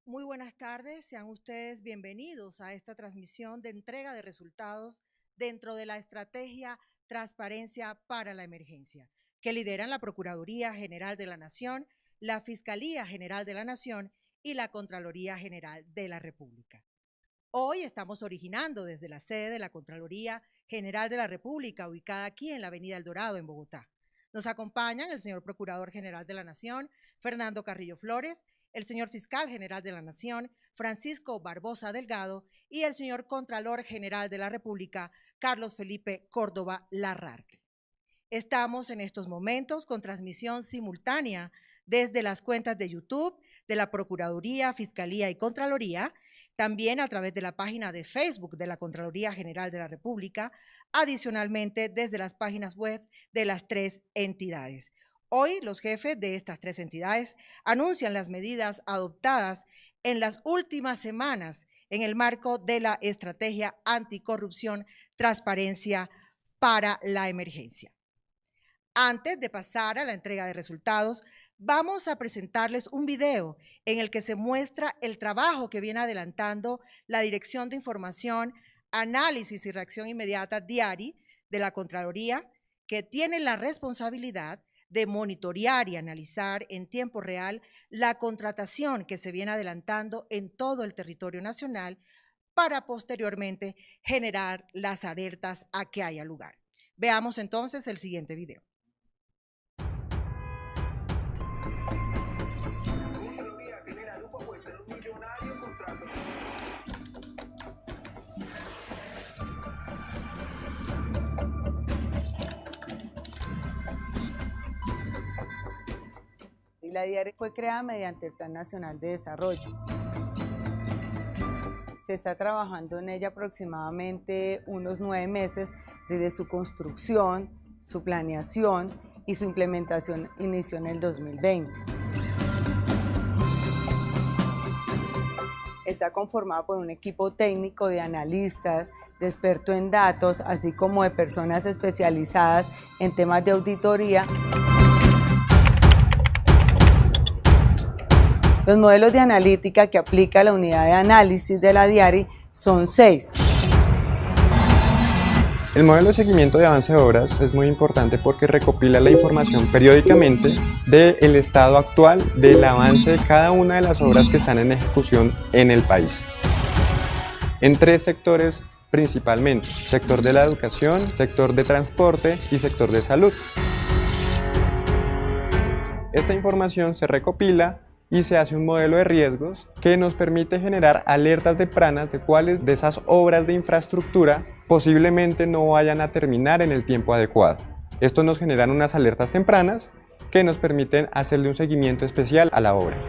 Muy buenas tardes, sean ustedes bienvenidos a esta transmisión de entrega de resultados dentro de la estrategia Transparencia para la Emergencia, que lideran la Procuraduría General de la Nación, la Fiscalía General de la Nación y la Contraloría General de la República. Hoy estamos originando desde la sede de la Contraloría General de la República, ubicada aquí en la Avenida El Dorado, en Bogotá. Nos acompañan el señor Procurador General de la Nación, Fernando Carrillo Flores, el señor Fiscal General de la Nación, Francisco Barbosa Delgado, y el señor Contralor General de la República, Carlos Felipe Córdoba Larrarte. Estamos en estos momentos con transmisión simultánea desde las cuentas de YouTube de la Procuraduría, Fiscalía y Contraloría, también a través de la página de Facebook de la Contraloría General de la República, adicionalmente desde las páginas web de las tres entidades. Hoy los jefes de estas tres entidades anuncian las medidas adoptadas en las últimas semanas en el marco de la estrategia anticorrupción, transparencia para la emergencia. Antes de pasar a la entrega de resultados, vamos a presentarles un video en el que se muestra el trabajo que viene adelantando la Dirección de Información, Análisis y Reacción Inmediata, DIARI, de la Contraloría, que tiene la responsabilidad de monitorear y analizar en tiempo real la contratación que se viene adelantando en todo el territorio nacional para posteriormente generar las alertas a que haya lugar. Veamos entonces el siguiente video. La DIARI fue creada mediante el Plan Nacional de Desarrollo. Se está trabajando en ella aproximadamente unos 9 meses desde su construcción, su planeación y su implementación inició en el 2020. Está conformada por un equipo técnico de analistas, de expertos en datos, así como de personas especializadas en temas de auditoría. Los modelos de analítica que aplica la unidad de análisis de la DIARI son 6. El modelo de seguimiento de avance de obras es muy importante porque recopila la información periódicamente del estado actual del avance de cada una de las obras que están en ejecución en el país. En 3 sectores principalmente: sector de la educación, sector de transporte y sector de salud. Esta información se recopila y se hace un modelo de riesgos que nos permite generar alertas tempranas de cuáles de esas obras de infraestructura posiblemente no vayan a terminar en el tiempo adecuado. Esto nos genera unas alertas tempranas que nos permiten hacerle un seguimiento especial a la obra.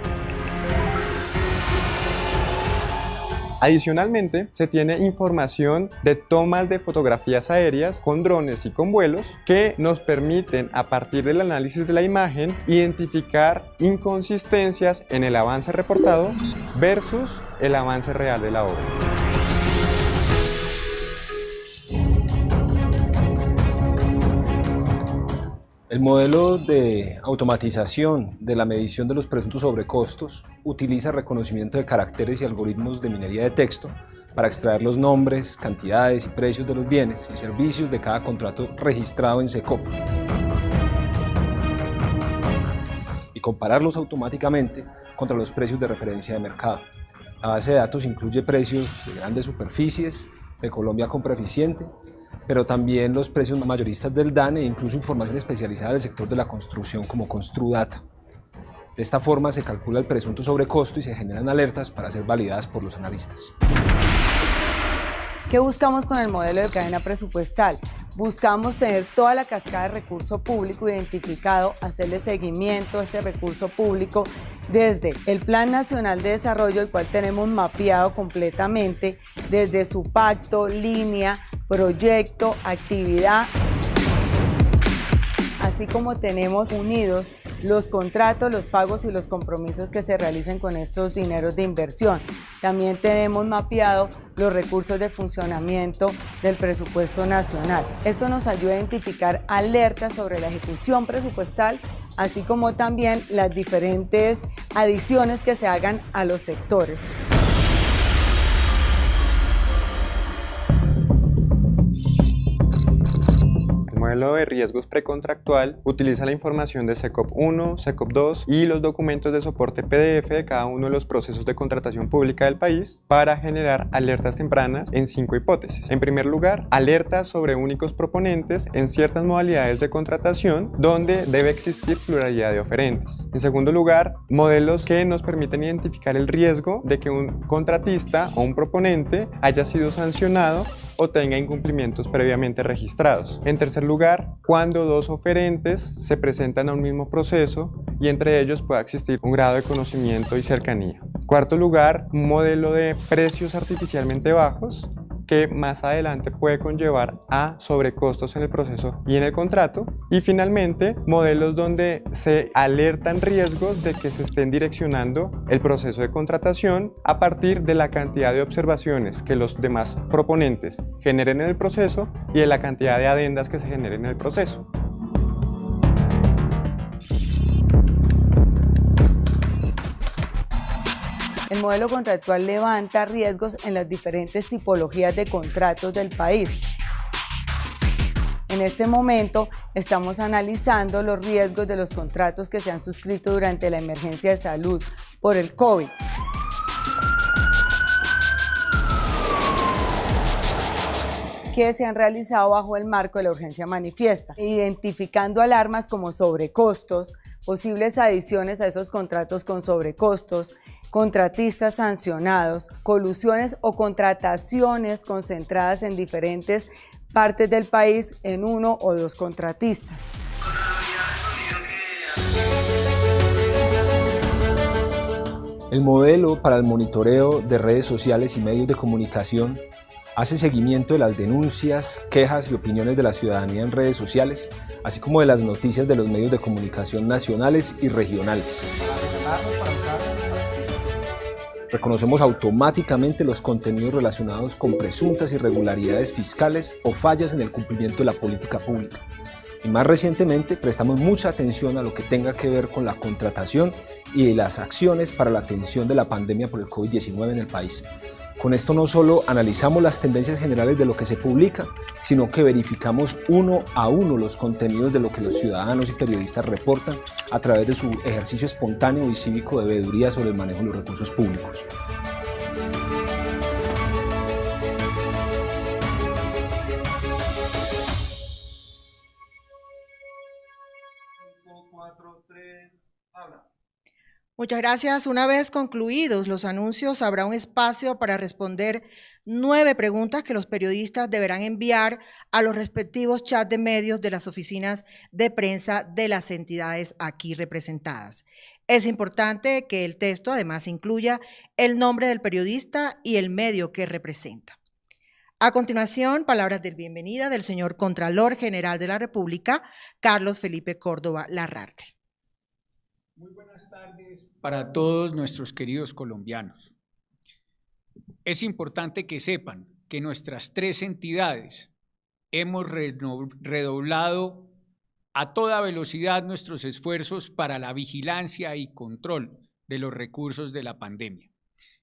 Adicionalmente, se tiene información de tomas de fotografías aéreas con drones y con vuelos que nos permiten, a partir del análisis de la imagen, identificar inconsistencias en el avance reportado versus el avance real de la obra. El modelo de automatización de la medición de los presuntos sobrecostos utiliza reconocimiento de caracteres y algoritmos de minería de texto para extraer los nombres, cantidades y precios de los bienes y servicios de cada contrato registrado en SECOP y compararlos automáticamente contra los precios de referencia de mercado. La base de datos incluye precios de grandes superficies, de Colombia Compra Eficiente, pero también los precios mayoristas del DANE e incluso información especializada del sector de la construcción como Construdata. De esta forma se calcula el presunto sobrecosto y se generan alertas para ser validadas por los analistas. ¿Qué buscamos con el modelo de cadena presupuestal? Buscamos tener toda la cascada de recurso público identificado, hacerle seguimiento a este recurso público desde el Plan Nacional de Desarrollo, el cual tenemos mapeado completamente desde su pacto, línea, proyecto, actividad, así como tenemos unidos los contratos, los pagos y los compromisos que se realicen con estos dineros de inversión. También tenemos mapeado los recursos de funcionamiento del presupuesto nacional. Esto nos ayuda a identificar alertas sobre la ejecución presupuestal, así como también las diferentes adiciones que se hagan a los sectores. El modelo de riesgos precontractual utiliza la información de SECOP 1, SECOP 2 y los documentos de soporte PDF de cada uno de los procesos de contratación pública del país para generar alertas tempranas en 5 hipótesis. En primer lugar, alertas sobre únicos proponentes en ciertas modalidades de contratación donde debe existir pluralidad de oferentes. En segundo lugar, modelos que nos permiten identificar el riesgo de que un contratista o un proponente haya sido sancionado o tenga incumplimientos previamente registrados. En tercer lugar, cuando dos oferentes se presentan a un mismo proceso y entre ellos pueda existir un grado de conocimiento y cercanía. Cuarto lugar, un modelo de precios artificialmente bajos que más adelante puede conllevar a sobrecostos en el proceso y en el contrato. Y finalmente, modelos donde se alertan riesgos de que se estén direccionando el proceso de contratación a partir de la cantidad de observaciones que los demás proponentes generen en el proceso y de la cantidad de adendas que se generen en el proceso. El modelo contractual levanta riesgos en las diferentes tipologías de contratos del país. En este momento estamos analizando los riesgos de los contratos que se han suscrito durante la emergencia de salud por el COVID. Que se han realizado bajo el marco de la urgencia manifiesta, identificando alarmas como sobrecostos, posibles adiciones a esos contratos con sobrecostos, contratistas sancionados, colusiones o contrataciones concentradas en diferentes partes del país en uno o dos contratistas. El modelo para el monitoreo de redes sociales y medios de comunicación hace seguimiento de las denuncias, quejas y opiniones de la ciudadanía en redes sociales, así como de las noticias de los medios de comunicación nacionales y regionales. Reconocemos automáticamente los contenidos relacionados con presuntas irregularidades fiscales o fallas en el cumplimiento de la política pública. Y más recientemente prestamos mucha atención a lo que tenga que ver con la contratación y las acciones para la atención de la pandemia por el COVID-19 en el país. Con esto no solo analizamos las tendencias generales de lo que se publica, sino que verificamos uno a uno los contenidos de lo que los ciudadanos y periodistas reportan a través de su ejercicio espontáneo y cívico de veeduría sobre el manejo de los recursos públicos. Muchas gracias. Una vez concluidos los anuncios, habrá un espacio para responder 9 preguntas que los periodistas deberán enviar a los respectivos chats de medios de las oficinas de prensa de las entidades aquí representadas. Es importante que el texto además incluya el nombre del periodista y el medio que representa. A continuación, palabras de bienvenida del señor Contralor General de la República, Carlos Felipe Córdoba Larrarte. Muy buenas tardes para todos nuestros queridos colombianos. Es importante que sepan que nuestras 3 entidades hemos redoblado a toda velocidad nuestros esfuerzos para la vigilancia y control de los recursos de la pandemia.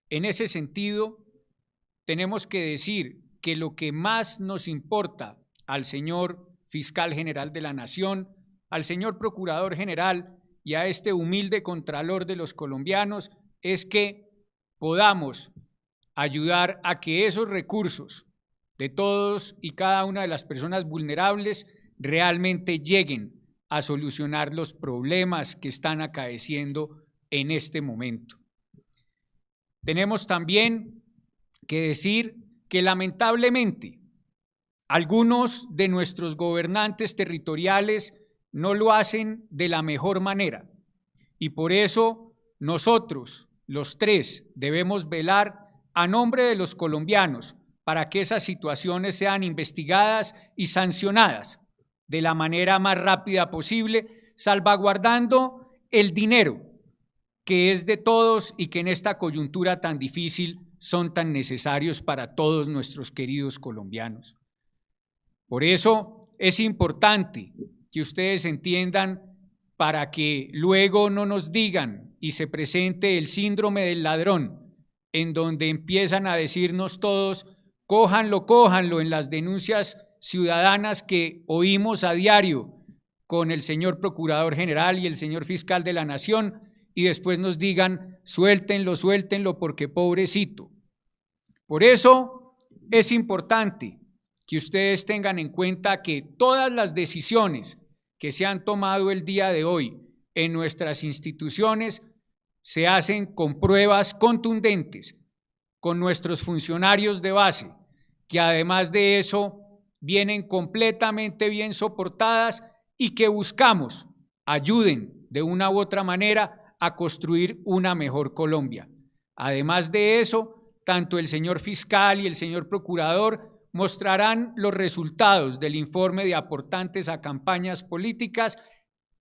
En ese sentido, tenemos que decir que lo que más nos importa al señor Fiscal General de la Nación, al señor Procurador General y a este humilde Contralor de los colombianos es que podamos ayudar a que esos recursos de todos y cada una de las personas vulnerables realmente lleguen a solucionar los problemas que están acaeciendo en este momento. Tenemos también que decir que lamentablemente algunos de nuestros gobernantes territoriales no lo hacen de la mejor manera y por eso nosotros, los 3, debemos velar a nombre de los colombianos para que esas situaciones sean investigadas y sancionadas de la manera más rápida posible, salvaguardando el dinero, que es de todos y que en esta coyuntura tan difícil son tan necesarios para todos nuestros queridos colombianos. Por eso es importante que ustedes entiendan, para que luego no nos digan y se presente el síndrome del ladrón, en donde empiezan a decirnos todos, cójanlo, cójanlo, en las denuncias ciudadanas que oímos a diario con el señor Procurador General y el señor Fiscal de la Nación, y después nos digan, suéltenlo, suéltenlo, porque pobrecito. Por eso es importante que ustedes tengan en cuenta que todas las decisiones que se han tomado el día de hoy en nuestras instituciones se hacen con pruebas contundentes, con nuestros funcionarios de base, que además de eso vienen completamente bien soportadas y que buscamos ayuden de una u otra manera a construir una mejor Colombia. Además de eso, tanto el señor fiscal y el señor procurador mostrarán los resultados del informe de aportantes a campañas políticas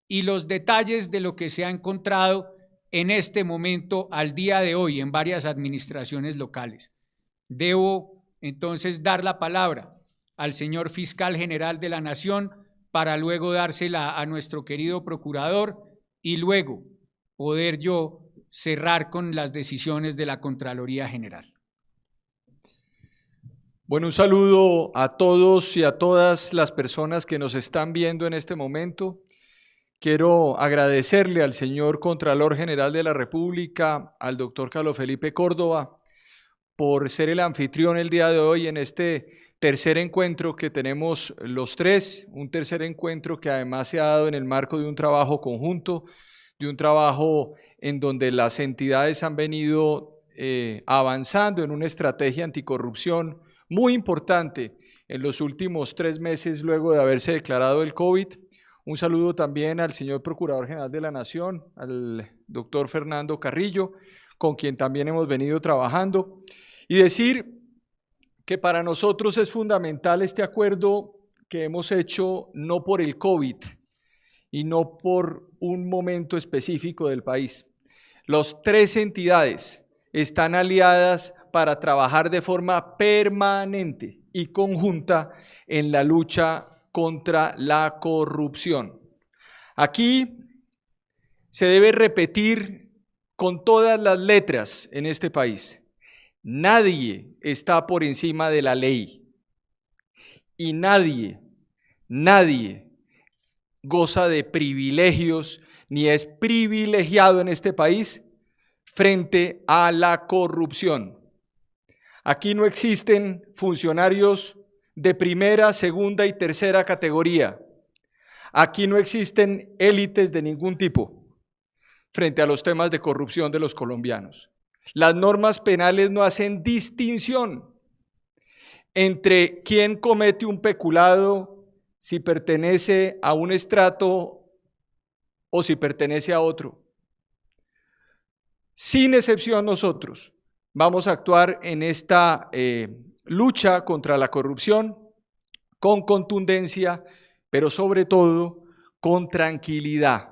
y los detalles de lo que se ha encontrado en este momento, al día de hoy, en varias administraciones locales. Debo entonces dar la palabra al señor fiscal general de la Nación para luego dársela a nuestro querido procurador y luego poder yo cerrar con las decisiones de la Contraloría General. Bueno, un saludo a todos y a todas las personas que nos están viendo en este momento. Quiero agradecerle al señor Contralor General de la República, al doctor Carlos Felipe Córdoba, por ser el anfitrión el día de hoy en este tercer encuentro que tenemos los tres, un tercer encuentro que además se ha dado en el marco de un trabajo conjunto, de un trabajo en donde las entidades han venido avanzando en una estrategia anticorrupción muy importante en los últimos 3 meses luego de haberse declarado el COVID. Un saludo también al señor Procurador General de la Nación, al doctor Fernando Carrillo, con quien también hemos venido trabajando, y decir que para nosotros es fundamental este acuerdo que hemos hecho no por el COVID y no por un momento específico del país. Las 3 entidades están aliadas para trabajar de forma permanente y conjunta en la lucha contra la corrupción. Aquí se debe repetir con todas las letras en este país: nadie está por encima de la ley y nadie goza de privilegios ni es privilegiado en este país frente a la corrupción. Aquí no existen funcionarios de primera, segunda y tercera categoría. Aquí no existen élites de ningún tipo frente a los temas de corrupción de los colombianos. Las normas penales no hacen distinción entre quién comete un peculado, si pertenece a un estrato o si pertenece a otro. Sin excepción, nosotros vamos a actuar en esta lucha contra la corrupción con contundencia, pero sobre todo con tranquilidad.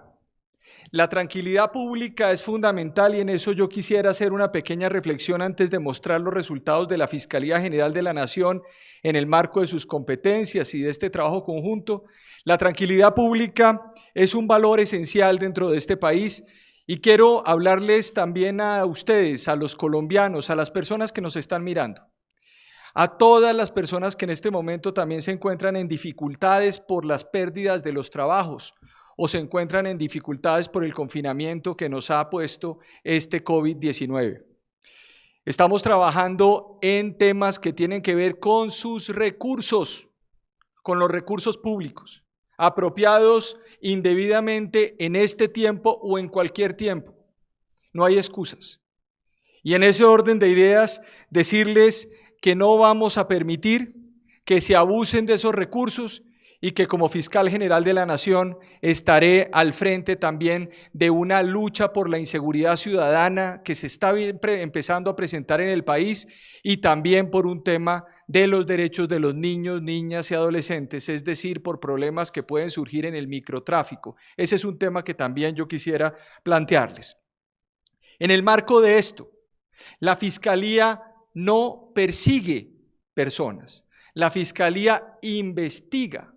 La tranquilidad pública es fundamental y en eso yo quisiera hacer una pequeña reflexión antes de mostrar los resultados de la Fiscalía General de la Nación en el marco de sus competencias y de este trabajo conjunto. La tranquilidad pública es un valor esencial dentro de este país. Y quiero hablarles también a ustedes, a los colombianos, a las personas que nos están mirando, a todas las personas que en este momento también se encuentran en dificultades por las pérdidas de los trabajos o se encuentran en dificultades por el confinamiento que nos ha puesto este COVID-19. Estamos trabajando en temas que tienen que ver con sus recursos, con los recursos públicos, apropiados indebidamente en este tiempo o en cualquier tiempo. No hay excusas. Y en ese orden de ideas, decirles que no vamos a permitir que se abusen de esos recursos y que como fiscal general de la Nación estaré al frente también de una lucha por la inseguridad ciudadana que se está empezando a presentar en el país y también por un tema de los derechos de los niños, niñas y adolescentes, es decir, por problemas que pueden surgir en el microtráfico. Ese es un tema que también yo quisiera plantearles. En el marco de esto, la Fiscalía no persigue personas, la Fiscalía investiga,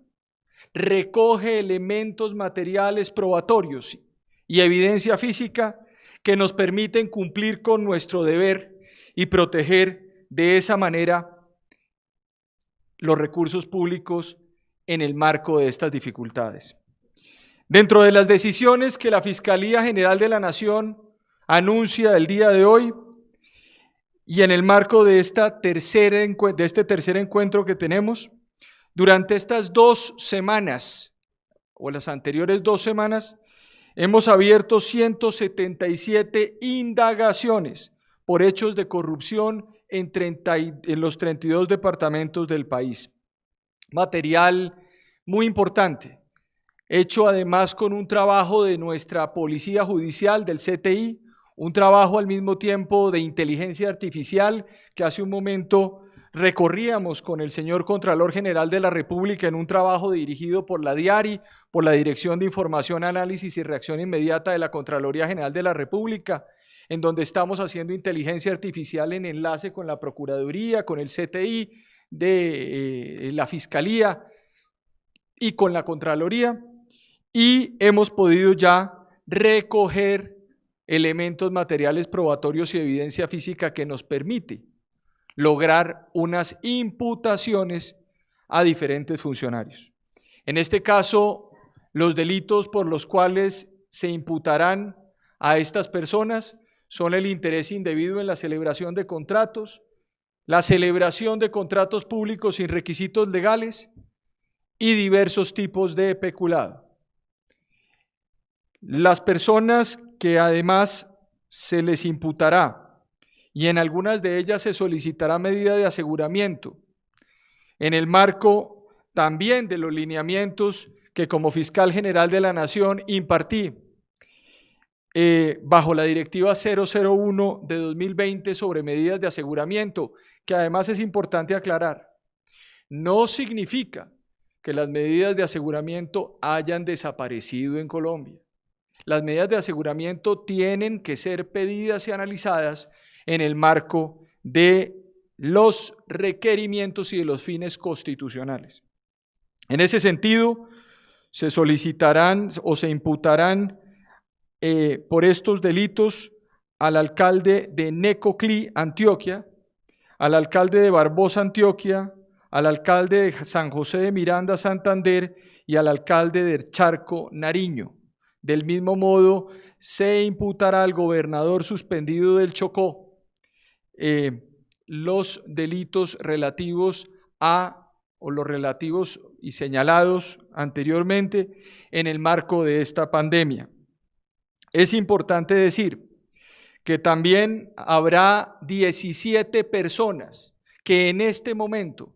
recoge elementos materiales probatorios y evidencia física que nos permiten cumplir con nuestro deber y proteger de esa manera los recursos públicos en el marco de estas dificultades. Dentro de las decisiones que la Fiscalía General de la Nación anuncia el día de hoy y en el marco de este tercer encuentro que tenemos, durante estas 2 semanas o las anteriores 2 semanas hemos abierto 177 indagaciones por hechos de corrupción en los 32 departamentos del país. Material muy importante, hecho además con un trabajo de nuestra Policía Judicial, del CTI, un trabajo al mismo tiempo de inteligencia artificial que hace un momento recorríamos con el señor Contralor General de la República en un trabajo dirigido por la DIARI, por la Dirección de Información, Análisis y Reacción Inmediata de la Contraloría General de la República, en donde estamos haciendo inteligencia artificial en enlace con la Procuraduría, con el CTI de la Fiscalía y con la Contraloría, y hemos podido ya recoger elementos materiales probatorios y evidencia física que nos permite lograr unas imputaciones a diferentes funcionarios. En este caso, los delitos por los cuales se imputarán a estas personas son el interés indebido en la celebración de contratos, la celebración de contratos públicos sin requisitos legales y diversos tipos de peculado. Las personas que además se les imputará y en algunas de ellas se solicitará medida de aseguramiento en el marco también de los lineamientos que como fiscal general de la Nación impartí bajo la Directiva 001 de 2020 sobre medidas de aseguramiento, que además es importante aclarar, no significa que las medidas de aseguramiento hayan desaparecido en Colombia. Las medidas de aseguramiento tienen que ser pedidas y analizadas en el marco de los requerimientos y de los fines constitucionales. En ese sentido, se solicitarán o se imputarán por estos delitos al alcalde de Necoclí, Antioquia, al alcalde de Barbosa, Antioquia, al alcalde de San José de Miranda, Santander, y al alcalde de Charco, Nariño. Del mismo modo, se imputará al gobernador suspendido del Chocó los delitos relativos o los relativos y señalados anteriormente en el marco de esta pandemia. Es importante decir que también habrá 17 personas que en este momento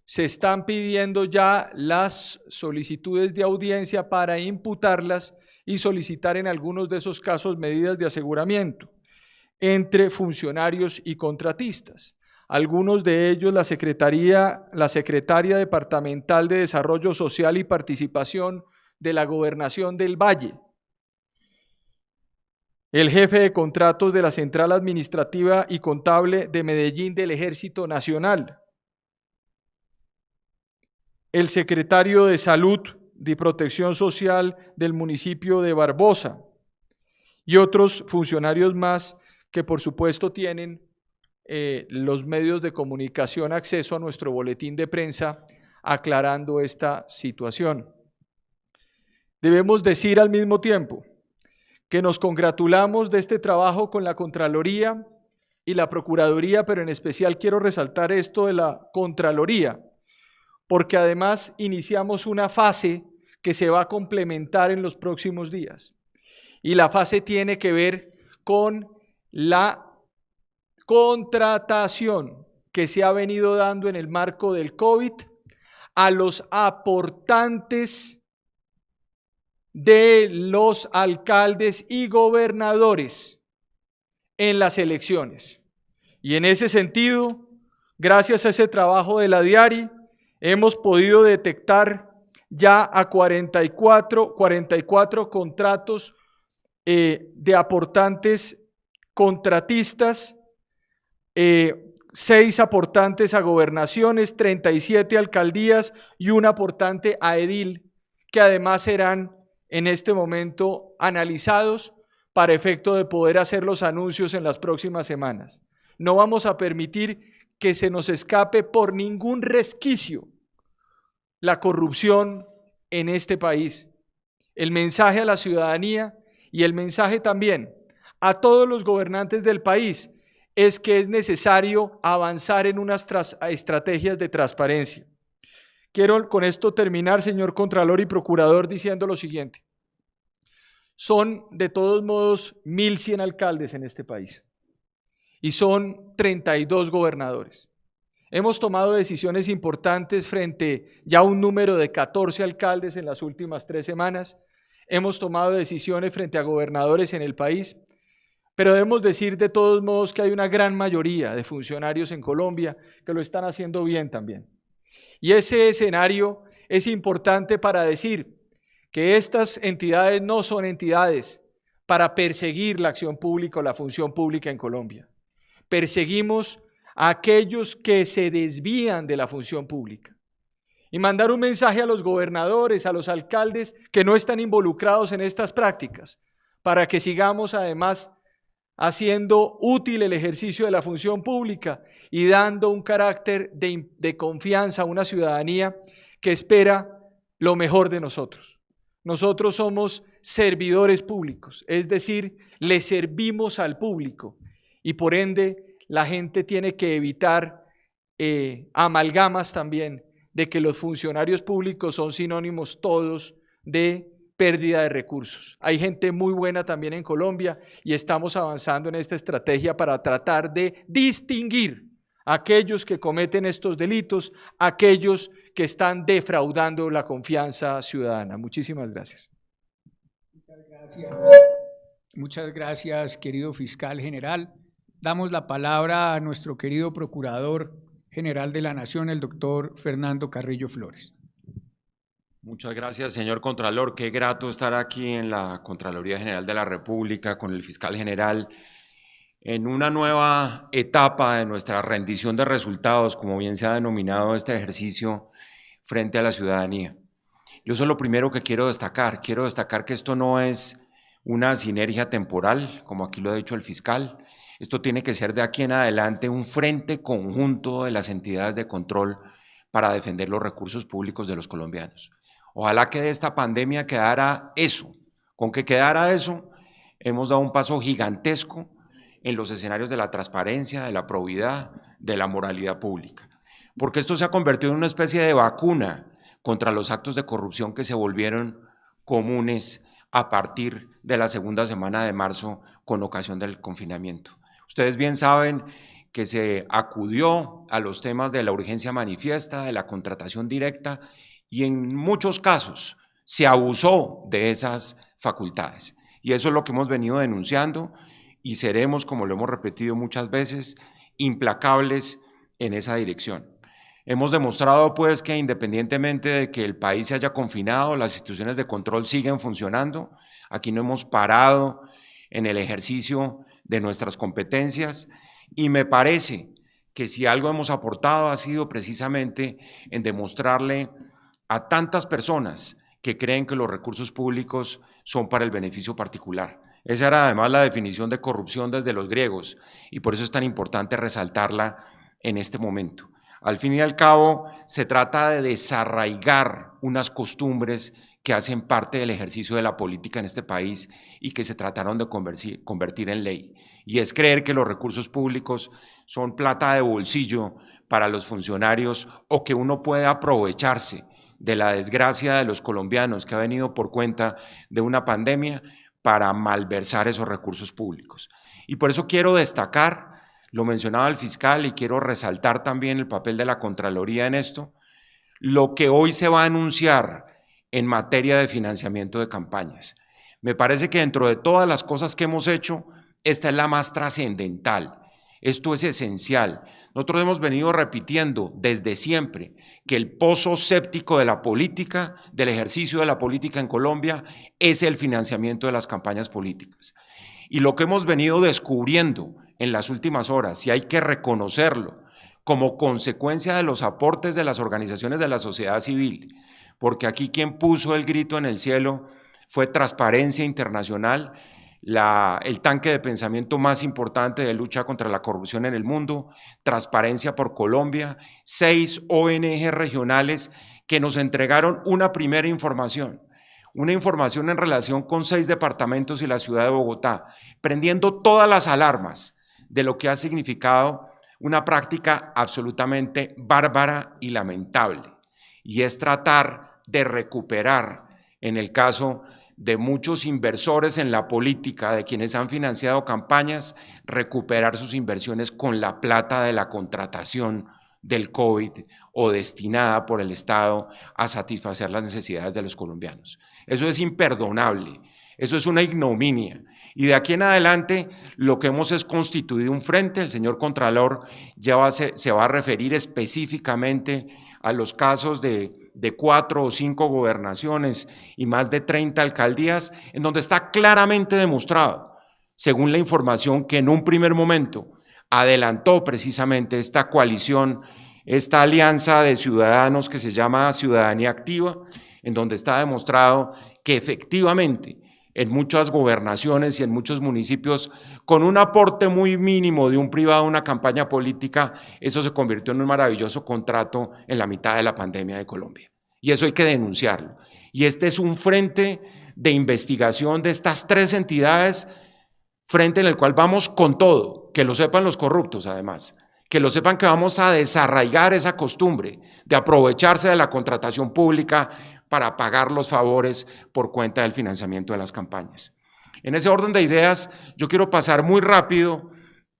se están pidiendo ya las solicitudes de audiencia para imputarlas y solicitar en algunos de esos casos medidas de aseguramiento entre funcionarios y contratistas. Algunos de ellos la secretaria departamental de Desarrollo Social y Participación de la Gobernación del Valle, el jefe de contratos de la Central Administrativa y Contable de Medellín del Ejército Nacional, el secretario de Salud y Protección Social del municipio de Barbosa y otros funcionarios más que por supuesto tienen los medios de comunicación acceso a nuestro boletín de prensa aclarando esta situación. Debemos decir al mismo tiempo que nos congratulamos de este trabajo con la Contraloría y la Procuraduría, pero en especial quiero resaltar esto de la Contraloría, porque además iniciamos una fase que se va a complementar en los próximos días. Y la fase tiene que ver con la contratación que se ha venido dando en el marco del COVID a los aportantes de los alcaldes y gobernadores en las elecciones. Y en ese sentido, gracias a ese trabajo de la DIARI, hemos podido detectar ya a 44 contratos de aportantes contratistas, 6 aportantes a gobernaciones, 37 alcaldías y un aportante a edil, que además serán en este momento analizados para efecto de poder hacer los anuncios en las próximas semanas. No vamos a permitir que se nos escape por ningún resquicio la corrupción en este país. El mensaje a la ciudadanía y el mensaje también a todos los gobernantes del país es que es necesario avanzar en unas estrategias de transparencia. Quiero con esto terminar, señor Contralor y Procurador, diciendo lo siguiente. Son de todos modos 1.100 alcaldes en este país y son 32 gobernadores. Hemos tomado decisiones importantes frente ya a un número de 14 alcaldes en las últimas 3 semanas. Hemos tomado decisiones frente a gobernadores en el país, pero debemos decir de todos modos que hay una gran mayoría de funcionarios en Colombia que lo están haciendo bien también. Y ese escenario es importante para decir que estas entidades no son entidades para perseguir la acción pública o la función pública en Colombia. Perseguimos a aquellos que se desvían de la función pública. Y mandar un mensaje a los gobernadores, a los alcaldes que no están involucrados en estas prácticas, para que sigamos además haciendo útil el ejercicio de la función pública y dando un carácter de confianza a una ciudadanía que espera lo mejor de nosotros. Nosotros somos servidores públicos, es decir, le servimos al público y por ende la gente tiene que evitar amalgamas también de que los funcionarios públicos son sinónimos todos de pérdida de recursos. Hay gente muy buena también en Colombia y estamos avanzando en esta estrategia para tratar de distinguir a aquellos que cometen estos delitos, a aquellos que están defraudando la confianza ciudadana. Muchísimas gracias. Muchas gracias, querido fiscal general. Damos la palabra a nuestro querido Procurador General de la Nación, el doctor Fernando Carrillo Flores. Muchas gracias, señor Contralor. Qué grato estar aquí en la Contraloría General de la República con el fiscal general en una nueva etapa de nuestra rendición de resultados, como bien se ha denominado este ejercicio frente a la ciudadanía. Yo eso es lo primero que quiero destacar que esto no es una sinergia temporal, como aquí lo ha dicho el fiscal. Esto tiene que ser de aquí en adelante un frente conjunto de las entidades de control para defender los recursos públicos de los colombianos. Ojalá que de esta pandemia quedara eso. Con que quedara eso, hemos dado un paso gigantesco en los escenarios de la transparencia, de la probidad, de la moralidad pública. Porque esto se ha convertido en una especie de vacuna contra los actos de corrupción que se volvieron comunes a partir de la segunda semana de marzo con ocasión del confinamiento. Ustedes bien saben que se acudió a los temas de la urgencia manifiesta, de la contratación directa y en muchos casos se abusó de esas facultades. Y eso es lo que hemos venido denunciando y seremos, como lo hemos repetido muchas veces, implacables en esa dirección. Hemos demostrado pues que independientemente de que el país se haya confinado, las instituciones de control siguen funcionando. Aquí no hemos parado en el ejercicio de nuestras competencias y me parece que si algo hemos aportado ha sido precisamente en demostrarle a tantas personas que creen que los recursos públicos son para el beneficio particular. Esa era además la definición de corrupción desde los griegos y por eso es tan importante resaltarla en este momento. Al fin y al cabo, se trata de desarraigar unas costumbres que hacen parte del ejercicio de la política en este país y que se trataron de convertir en ley. Y es creer que los recursos públicos son plata de bolsillo para los funcionarios o que uno puede aprovecharse de la desgracia de los colombianos que ha venido por cuenta de una pandemia para malversar esos recursos públicos. Y por eso quiero destacar, lo mencionaba el fiscal y quiero resaltar también el papel de la Contraloría en esto, lo que hoy se va a anunciar en materia de financiamiento de campañas. Me parece que dentro de todas las cosas que hemos hecho, esta es la más trascendental. Esto es esencial. Nosotros hemos venido repitiendo desde siempre que el pozo séptico de la política, del ejercicio de la política en Colombia, es el financiamiento de las campañas políticas. Y lo que hemos venido descubriendo en las últimas horas, y hay que reconocerlo, como consecuencia de los aportes de las organizaciones de la sociedad civil, porque aquí quien puso el grito en el cielo fue Transparencia Internacional, el tanque de pensamiento más importante de lucha contra la corrupción en el mundo, Transparencia por Colombia, 6 ONG regionales que nos entregaron una primera información en relación con 6 departamentos y la ciudad de Bogotá, prendiendo todas las alarmas de lo que ha significado una práctica absolutamente bárbara y lamentable, y es tratar de recuperar, en el caso de muchos inversores en la política, de quienes han financiado campañas, recuperar sus inversiones con la plata de la contratación del COVID o destinada por el Estado a satisfacer las necesidades de los colombianos. Eso es imperdonable, eso es una ignominia. Y de aquí en adelante lo que hemos es constituido un frente. El señor Contralor ya se va a referir específicamente a los casos de 4 o 5 gobernaciones y más de 30 alcaldías, en donde está claramente demostrado, según la información que en un primer momento adelantó precisamente esta coalición, esta alianza de ciudadanos que se llama Ciudadanía Activa, en donde está demostrado que efectivamente en muchas gobernaciones y en muchos municipios, con un aporte muy mínimo de un privado, una campaña política, eso se convirtió en un maravilloso contrato en la mitad de la pandemia de Colombia. Y eso hay que denunciarlo. Y este es un frente de investigación de estas 3 entidades, frente en el cual vamos con todo, que lo sepan los corruptos además, que lo sepan que vamos a desarraigar esa costumbre de aprovecharse de la contratación pública para pagar los favores por cuenta del financiamiento de las campañas. En ese orden de ideas, yo quiero pasar muy rápido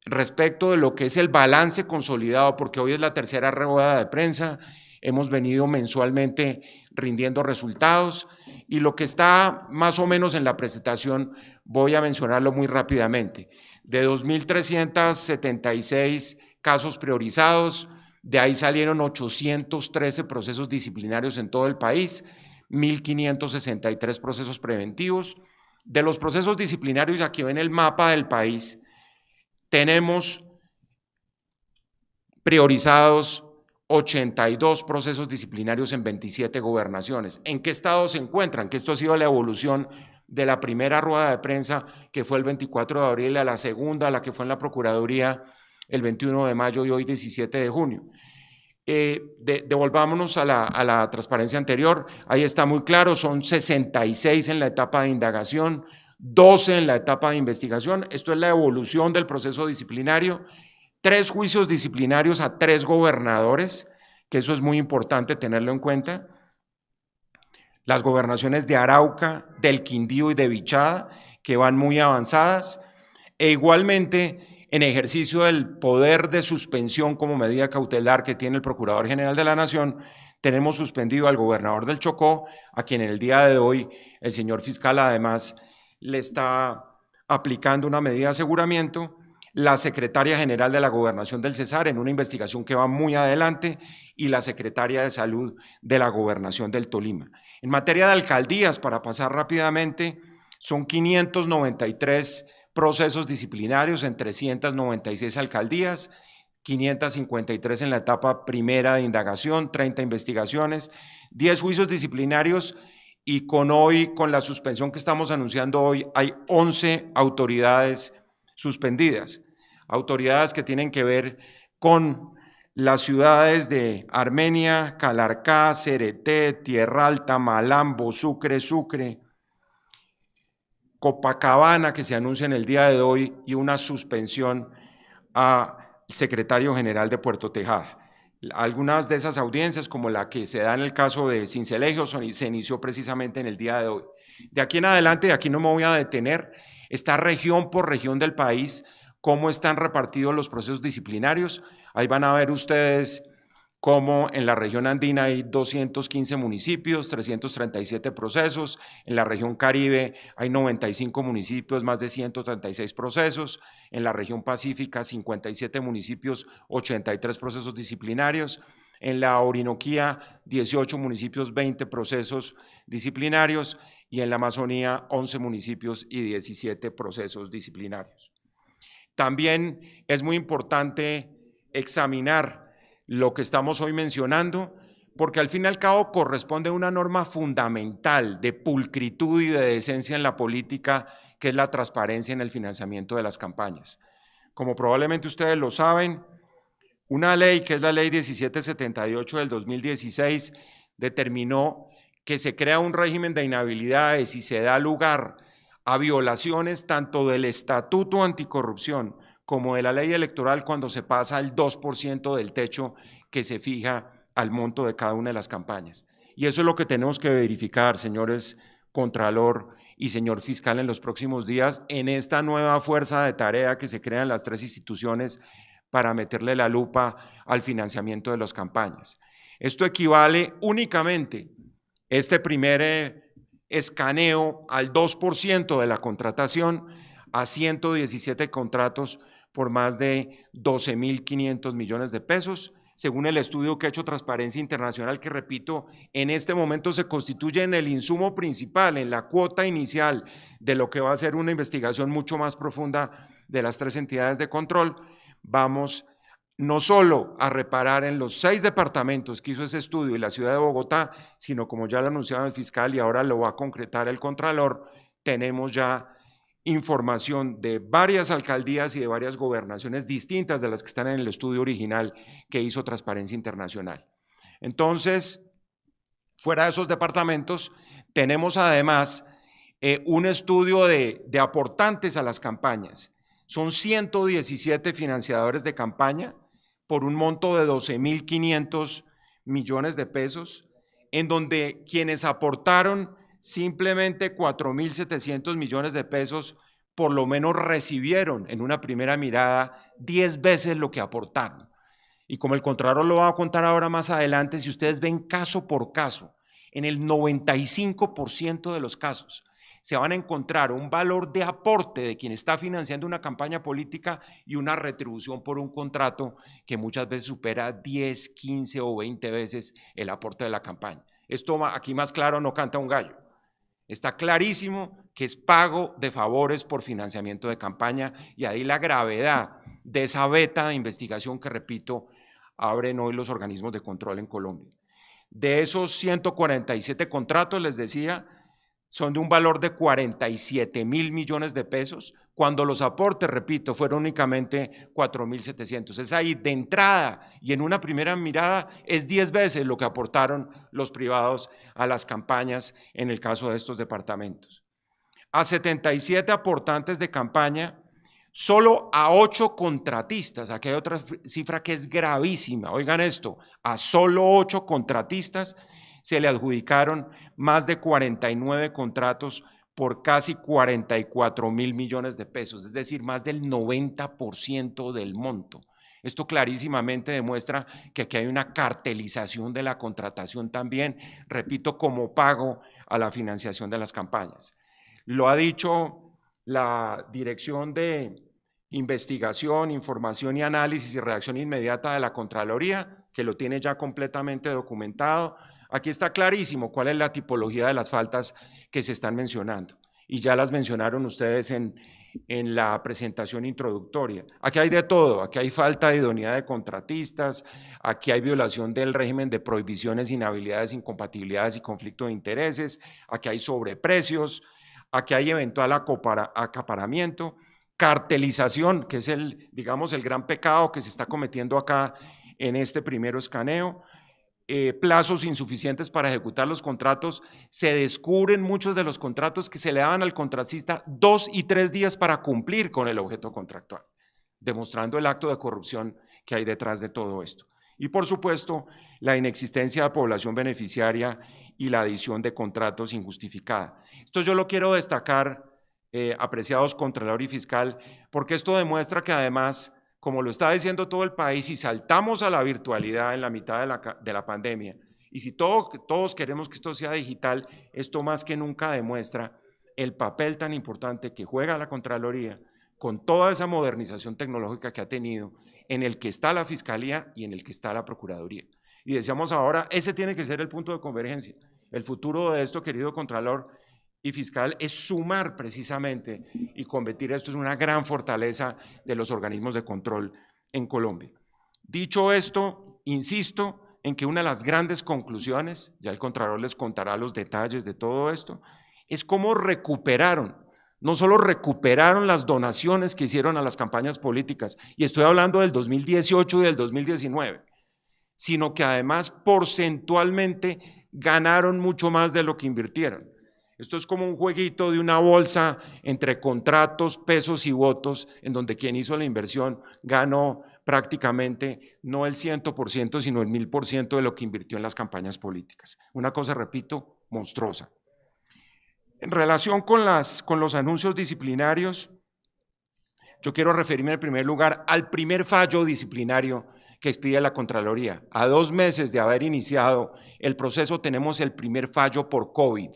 respecto de lo que es el balance consolidado, porque hoy es la tercera rueda de prensa, hemos venido mensualmente rindiendo resultados y lo que está más o menos en la presentación voy a mencionarlo muy rápidamente. De 2.376 casos priorizados, de ahí salieron 813 procesos disciplinarios en todo el país, 1.563 procesos preventivos. De los procesos disciplinarios, aquí ven el mapa del país, tenemos priorizados 82 procesos disciplinarios en 27 gobernaciones. ¿En qué estado se encuentran? Que esto ha sido la evolución de la primera rueda de prensa, que fue el 24 de abril, a la segunda, la que fue en la Procuraduría el 21 de mayo y hoy 17 de junio. Devolvámonos a la transparencia anterior, ahí está muy claro, son 66 en la etapa de indagación, 12 en la etapa de investigación, esto es la evolución del proceso disciplinario, 3 juicios disciplinarios a 3 gobernadores, que eso es muy importante tenerlo en cuenta, las gobernaciones de Arauca, del Quindío y de Vichada, que van muy avanzadas, e igualmente en ejercicio del poder de suspensión como medida cautelar que tiene el Procurador General de la Nación, tenemos suspendido al gobernador del Chocó, a quien en el día de hoy el señor fiscal además le está aplicando una medida de aseguramiento, la secretaria general de la Gobernación del Cesar en una investigación que va muy adelante y la secretaria de Salud de la Gobernación del Tolima. En materia de alcaldías, para pasar rápidamente, son 593 procesos disciplinarios en 396 alcaldías, 553 en la etapa primera de indagación, 30 investigaciones, 10 juicios disciplinarios y con la suspensión que estamos anunciando hoy, hay 11 autoridades suspendidas, autoridades que tienen que ver con las ciudades de Armenia, Calarcá, Cereté, Tierra Alta, Malambo, Sucre, Copacabana, que se anuncia en el día de hoy, y una suspensión al secretario general de Puerto Tejada. Algunas de esas audiencias, como la que se da en el caso de Sincelejo, se inició precisamente en el día de hoy. De aquí en adelante, de aquí no me voy a detener, está región por región del país, cómo están repartidos los procesos disciplinarios. Ahí van a ver ustedes como en la región andina hay 215 municipios, 337 procesos, en la región Caribe hay 95 municipios, más de 136 procesos, en la región Pacífica 57 municipios, 83 procesos disciplinarios, en la Orinoquía 18 municipios, 20 procesos disciplinarios y en la Amazonía 11 municipios y 17 procesos disciplinarios. También es muy importante examinar lo que estamos hoy mencionando, porque al fin y al cabo corresponde a una norma fundamental de pulcritud y de decencia en la política, que es la transparencia en el financiamiento de las campañas. Como probablemente ustedes lo saben, una ley, que es la Ley 1778 del 2016, determinó que se crea un régimen de inhabilidades y se da lugar a violaciones tanto del Estatuto Anticorrupción como de la ley electoral cuando se pasa el 2% del techo que se fija al monto de cada una de las campañas. Y eso es lo que tenemos que verificar, señores Contralor y señor Fiscal, en los próximos días, en esta nueva fuerza de tarea que se crean las tres instituciones para meterle la lupa al financiamiento de las campañas. Esto equivale únicamente, este primer escaneo, al 2% de la contratación, a 117 contratos por más de 12.500 millones de pesos, según el estudio que ha hecho Transparencia Internacional, que repito, en este momento se constituye en el insumo principal, en la cuota inicial de lo que va a ser una investigación mucho más profunda de las tres entidades de control. Vamos no solo a reparar en los 6 departamentos que hizo ese estudio y la ciudad de Bogotá, sino, como ya lo anunciaba el fiscal y ahora lo va a concretar el Contralor, tenemos ya información de varias alcaldías y de varias gobernaciones distintas de las que están en el estudio original que hizo Transparencia Internacional. Entonces, fuera de esos departamentos, tenemos además un estudio de aportantes a las campañas. Son 117 financiadores de campaña por un monto de 12.500 millones de pesos, en donde quienes aportaron simplemente 4.700 millones de pesos, por lo menos recibieron en una primera mirada 10 veces lo que aportaron. Y como el Contralor lo va a contar ahora más adelante, si ustedes ven caso por caso, en el 95% de los casos se van a encontrar un valor de aporte de quien está financiando una campaña política y una retribución por un contrato que muchas veces supera 10, 15 o 20 veces el aporte de la campaña. Esto aquí más claro no canta un gallo. Está clarísimo que es pago de favores por financiamiento de campaña, y ahí la gravedad de esa veta de investigación que, repito, abren hoy los organismos de control en Colombia. De esos 147 contratos, les decía, son de un valor de 47.000 millones de pesos, cuando los aportes, repito, fueron únicamente 4.700. Es ahí de entrada y en una primera mirada es 10 veces lo que aportaron los privados a las campañas en el caso de estos departamentos. A 77 aportantes de campaña, solo a 8 contratistas, aquí hay otra cifra que es gravísima, oigan esto, a solo 8 contratistas se le adjudicaron más de 49 contratos por casi 44.000 millones de pesos, es decir, más del 90% del monto. Esto clarísimamente demuestra que aquí hay una cartelización de la contratación también, repito, como pago a la financiación de las campañas. Lo ha dicho la Dirección de Investigación, Información y Análisis y Reacción Inmediata de la Contraloría, que lo tiene ya completamente documentado. Aquí está clarísimo cuál es la tipología de las faltas que se están mencionando, y ya las mencionaron ustedes en la presentación introductoria. Aquí hay de todo, aquí hay falta de idoneidad de contratistas, aquí hay violación del régimen de prohibiciones, inhabilidades, incompatibilidades y conflicto de intereses, aquí hay sobreprecios, aquí hay eventual acaparamiento, cartelización, que es digamos, el gran pecado que se está cometiendo acá en este primer escaneo, plazos insuficientes para ejecutar los contratos. Se descubren muchos de los contratos que se le daban al contratista 2 y 3 días para cumplir con el objeto contractual, demostrando el acto de corrupción que hay detrás de todo esto. Y por supuesto, la inexistencia de población beneficiaria y la adición de contratos injustificada. Esto yo lo quiero destacar, apreciados Contralor y Fiscal, porque esto demuestra que además, como lo está diciendo todo el país, si saltamos a la virtualidad en la mitad de la pandemia, y si todos queremos que esto sea digital, esto más que nunca demuestra el papel tan importante que juega la Contraloría con toda esa modernización tecnológica que ha tenido, en el que está la Fiscalía y en el que está la Procuraduría. Y decíamos ahora, ese tiene que ser el punto de convergencia. El futuro de esto, querido Contralor y Fiscal, es sumar precisamente y convertir esto en una gran fortaleza de los organismos de control en Colombia. Dicho esto, insisto en que una de las grandes conclusiones, ya el Contralor les contará los detalles de todo esto, es cómo recuperaron, no solo recuperaron las donaciones que hicieron a las campañas políticas, y estoy hablando del 2018 y del 2019, sino que además porcentualmente ganaron mucho más de lo que invirtieron. Esto es como un jueguito de una bolsa entre contratos, pesos y votos, en donde quien hizo la inversión ganó prácticamente no el 100%, sino el 1000% de lo que invirtió en las campañas políticas. Una cosa, repito, monstruosa. En relación con los anuncios disciplinarios, yo quiero referirme en primer lugar al primer fallo disciplinario que expide la Contraloría. A 2 meses de haber iniciado el proceso tenemos el primer fallo por COVID,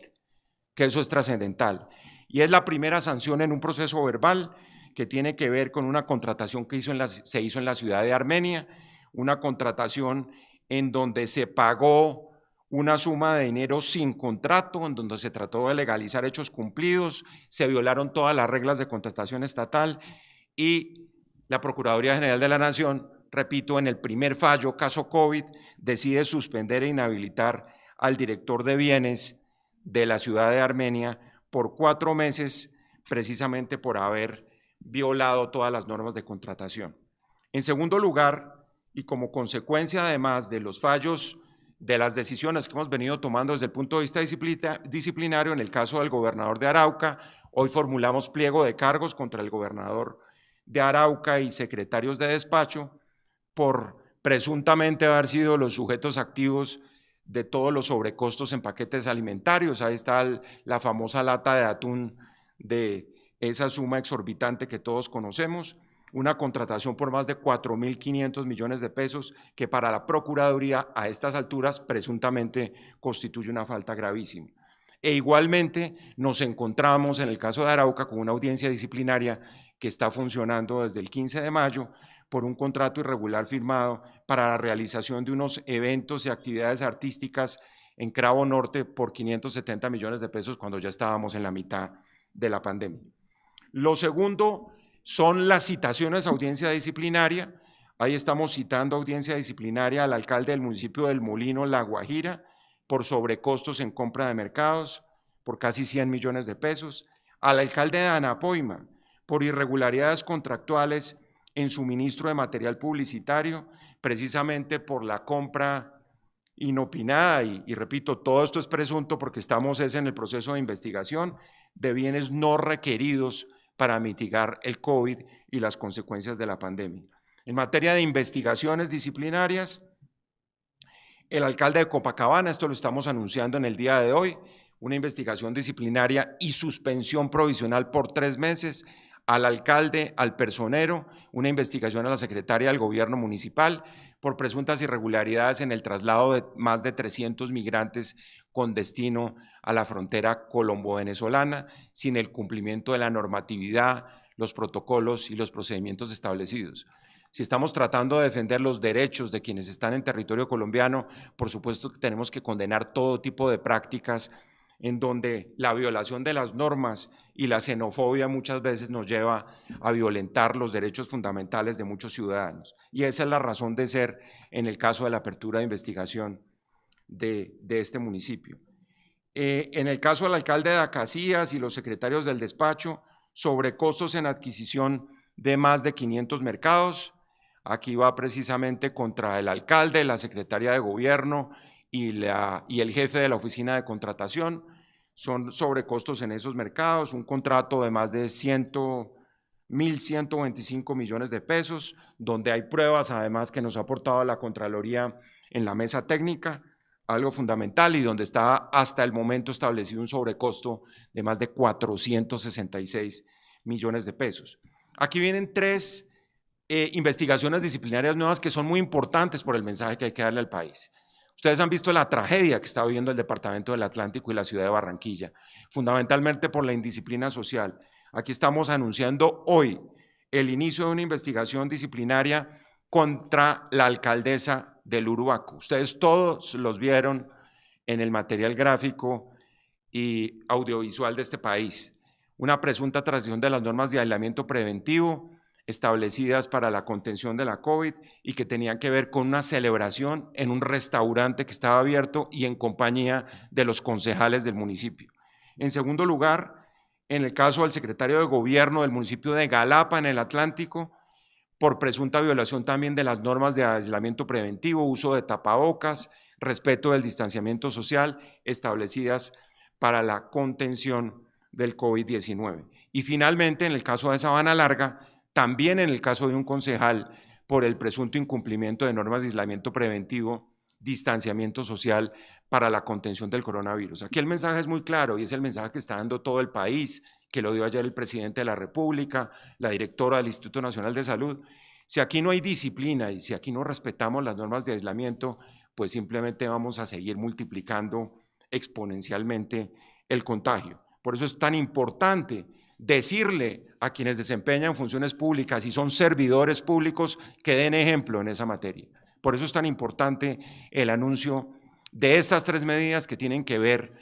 que eso es trascendental. Y es la primera sanción en un proceso verbal que tiene que ver con una contratación que se hizo en la ciudad de Armenia, una contratación en donde se pagó una suma de dinero sin contrato, en donde se trató de legalizar hechos cumplidos, se violaron todas las reglas de contratación estatal y la Procuraduría General de la Nación, repito, en el primer fallo, caso COVID, decide suspender e inhabilitar al director de bienes de la ciudad de Armenia por 4 meses, precisamente por haber violado todas las normas de contratación. En segundo lugar, y como consecuencia además de los fallos de las decisiones que hemos venido tomando desde el punto de vista disciplinario, en el caso del gobernador de Arauca, hoy formulamos pliego de cargos contra el gobernador de Arauca y secretarios de despacho por presuntamente haber sido los sujetos activos de todos los sobrecostos en paquetes alimentarios. Ahí está la famosa lata de atún de esa suma exorbitante que todos conocemos, una contratación por más de 4.500 millones de pesos que para la Procuraduría a estas alturas presuntamente constituye una falta gravísima. E igualmente nos encontramos en el caso de Arauca con una audiencia disciplinaria que está funcionando desde el 15 de mayo por un contrato irregular firmado para la realización de unos eventos y actividades artísticas en Cravo Norte por 570 millones de pesos cuando ya estábamos en la mitad de la pandemia. Lo segundo son las citaciones a audiencia disciplinaria. Ahí estamos citando audiencia disciplinaria al alcalde del municipio del Molino, La Guajira, por sobrecostos en compra de mercados, por casi 100 millones de pesos, al alcalde de Anapoima, por irregularidades contractuales en suministro de material publicitario, precisamente por la compra inopinada, y repito, todo esto es presunto porque estamos en el proceso de investigación de bienes no requeridos para mitigar el COVID y las consecuencias de la pandemia. En materia de investigaciones disciplinarias, el alcalde de Copacabana, esto lo estamos anunciando en el día de hoy, una investigación disciplinaria y suspensión provisional por 3 meses, al alcalde, al personero, una investigación a la secretaria del gobierno municipal por presuntas irregularidades en el traslado de más de 300 migrantes con destino a la frontera colombo-venezolana, sin el cumplimiento de la normatividad, los protocolos y los procedimientos establecidos. Si estamos tratando de defender los derechos de quienes están en territorio colombiano, por supuesto que tenemos que condenar todo tipo de prácticas en donde la violación de las normas y la xenofobia muchas veces nos lleva a violentar los derechos fundamentales de muchos ciudadanos. Y esa es la razón de ser en el caso de la apertura de investigación de este municipio. En el caso del alcalde de Acacías y los secretarios del despacho, sobrecostos en adquisición de más de 500 mercados. Aquí va precisamente contra el alcalde, la secretaria de gobierno y el jefe de la oficina de contratación. Son sobrecostos en esos mercados, un contrato de más de 1.125 millones de pesos, donde hay pruebas además que nos ha aportado la Contraloría en la mesa técnica, algo fundamental, y donde está hasta el momento establecido un sobrecosto de más de 466 millones de pesos. Aquí vienen 3 investigaciones disciplinarias nuevas que son muy importantes por el mensaje que hay que darle al país. Ustedes han visto la tragedia que está viviendo el Departamento del Atlántico y la ciudad de Barranquilla, fundamentalmente por la indisciplina social. Aquí estamos anunciando hoy el inicio de una investigación disciplinaria contra la alcaldesa del Uruaco. Ustedes todos los vieron en el material gráfico y audiovisual de este país. Una presunta traición de las normas de aislamiento preventivo establecidas para la contención de la COVID y que tenían que ver con una celebración en un restaurante que estaba abierto y en compañía de los concejales del municipio. En segundo lugar, en el caso del secretario de Gobierno del municipio de Galapa, en el Atlántico, por presunta violación también de las normas de aislamiento preventivo, uso de tapabocas, respeto del distanciamiento social establecidas para la contención del COVID-19. Y finalmente, en el caso de Sabana Larga, también en el caso de un concejal por el presunto incumplimiento de normas de aislamiento preventivo, distanciamiento social para la contención del coronavirus. Aquí el mensaje es muy claro y es el mensaje que está dando todo el país, que lo dio ayer el presidente de la República, la directora del Instituto Nacional de Salud. Si aquí no hay disciplina y si aquí no respetamos las normas de aislamiento, pues simplemente vamos a seguir multiplicando exponencialmente el contagio. Por eso es tan importante decirle a quienes desempeñan funciones públicas y son servidores públicos que den ejemplo en esa materia. Por eso es tan importante el anuncio de estas 3 medidas que tienen que ver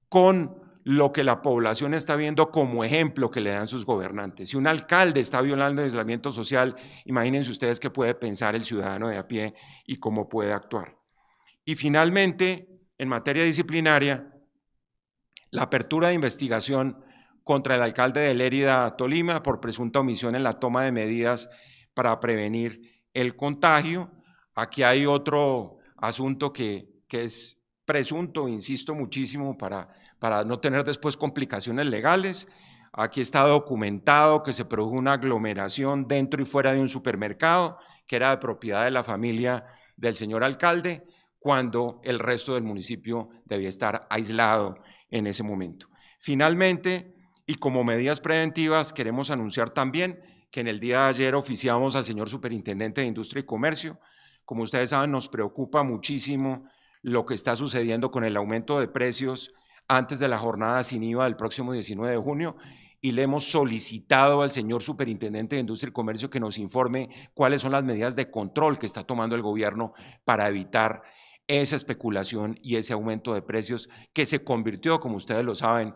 con lo que la población está viendo como ejemplo que le dan sus gobernantes. Si un alcalde está violando el aislamiento social, imagínense ustedes qué puede pensar el ciudadano de a pie y cómo puede actuar. Y finalmente, en materia disciplinaria, la apertura de investigación contra el alcalde de Lérida, Tolima, por presunta omisión en la toma de medidas para prevenir el contagio. Aquí hay otro asunto que es presunto, insisto muchísimo, para no tener después complicaciones legales. Aquí está documentado que se produjo una aglomeración dentro y fuera de un supermercado que era de propiedad de la familia del señor alcalde, cuando el resto del municipio debía estar aislado en ese momento. Finalmente, y como medidas preventivas, queremos anunciar también que en el día de ayer oficiamos al señor Superintendente de Industria y Comercio. Como ustedes saben, nos preocupa muchísimo lo que está sucediendo con el aumento de precios antes de la jornada sin IVA del próximo 19 de junio y le hemos solicitado al señor Superintendente de Industria y Comercio que nos informe cuáles son las medidas de control que está tomando el gobierno para evitar esa especulación y ese aumento de precios que se convirtió, como ustedes lo saben,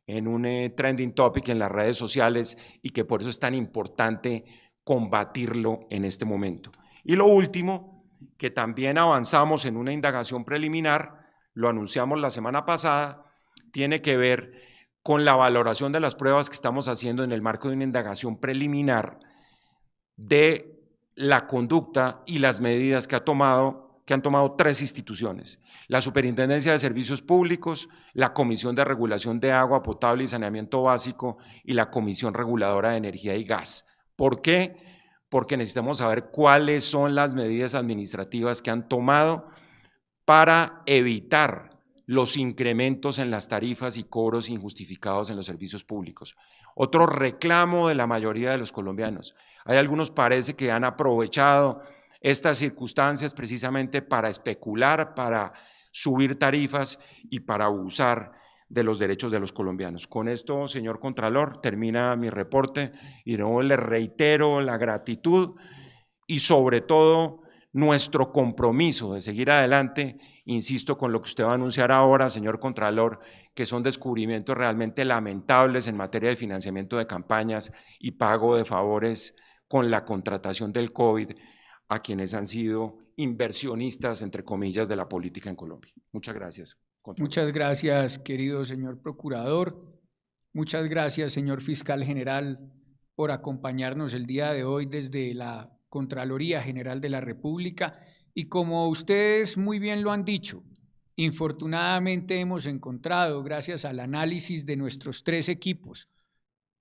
en un trending topic en las redes sociales y que por eso es tan importante combatirlo en este momento. Y lo último, que también avanzamos en una indagación preliminar, lo anunciamos la semana pasada, tiene que ver con la valoración de las pruebas que estamos haciendo en el marco de una indagación preliminar de la conducta y las medidas que han tomado 3 instituciones: la Superintendencia de Servicios Públicos, la Comisión de Regulación de Agua Potable y Saneamiento Básico y la Comisión Reguladora de Energía y Gas. ¿Por qué? Porque necesitamos saber cuáles son las medidas administrativas que han tomado para evitar los incrementos en las tarifas y cobros injustificados en los servicios públicos. Otro reclamo de la mayoría de los colombianos. Hay algunos, parece, que han aprovechado estas circunstancias precisamente para especular, para subir tarifas y para abusar de los derechos de los colombianos. Con esto, señor Contralor, termina mi reporte y de nuevo le reitero la gratitud y sobre todo nuestro compromiso de seguir adelante, insisto, con lo que usted va a anunciar ahora, señor Contralor, que son descubrimientos realmente lamentables en materia de financiamiento de campañas y pago de favores con la contratación del COVID a quienes han sido inversionistas, entre comillas, de la política en Colombia. Muchas gracias. Muchas gracias, querido señor procurador. Muchas gracias, señor fiscal general, por acompañarnos el día de hoy desde la Contraloría General de la República. Y como ustedes muy bien lo han dicho, infortunadamente hemos encontrado, gracias al análisis de nuestros 3 equipos,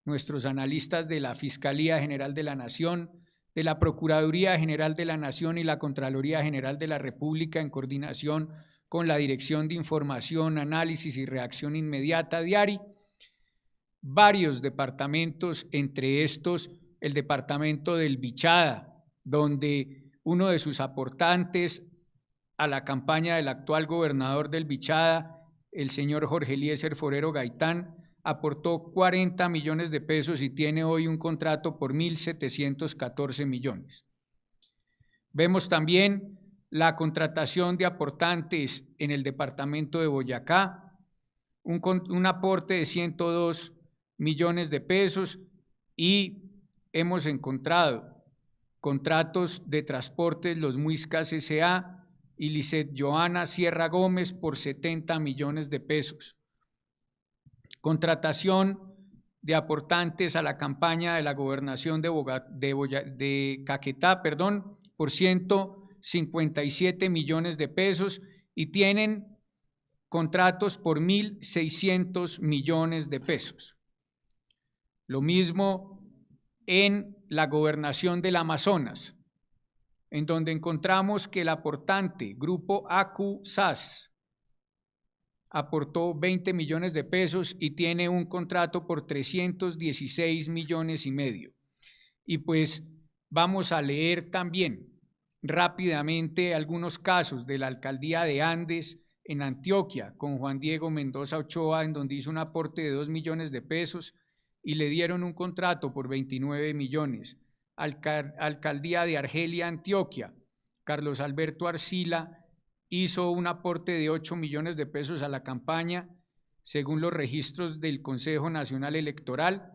nuestros analistas de la Fiscalía General de la Nación, de la Procuraduría General de la Nación y la Contraloría General de la República, en coordinación con la Dirección de Información, Análisis y Reacción Inmediata, DIARI, varios departamentos, entre estos el departamento del Bichada, donde uno de sus aportantes a la campaña del actual gobernador del Bichada, el señor Jorge Eliezer Forero Gaitán, aportó 40 millones de pesos y tiene hoy un contrato por 1.714 millones. Vemos también la contratación de aportantes en el departamento de Boyacá, un aporte de 102 millones de pesos, y hemos encontrado contratos de transportes Los Muiscas S.A. y Lisset Joana Sierra Gómez por 70 millones de pesos. Contratación de aportantes a la campaña de la gobernación de Caquetá, por 157 millones de pesos, y tienen contratos por 1.600 millones de pesos. Lo mismo en la gobernación del Amazonas, en donde encontramos que el aportante Grupo AQ-SAS aportó 20 millones de pesos y tiene un contrato por 316 millones y medio. Y pues vamos a leer también rápidamente algunos casos de la alcaldía de Andes en Antioquia con Juan Diego Mendoza Ochoa, en donde hizo un aporte de 2 millones de pesos y le dieron un contrato por 29 millones. Alcaldía de Argelia, Antioquia, Carlos Alberto Arcila hizo un aporte de 8 millones de pesos a la campaña, según los registros del Consejo Nacional Electoral,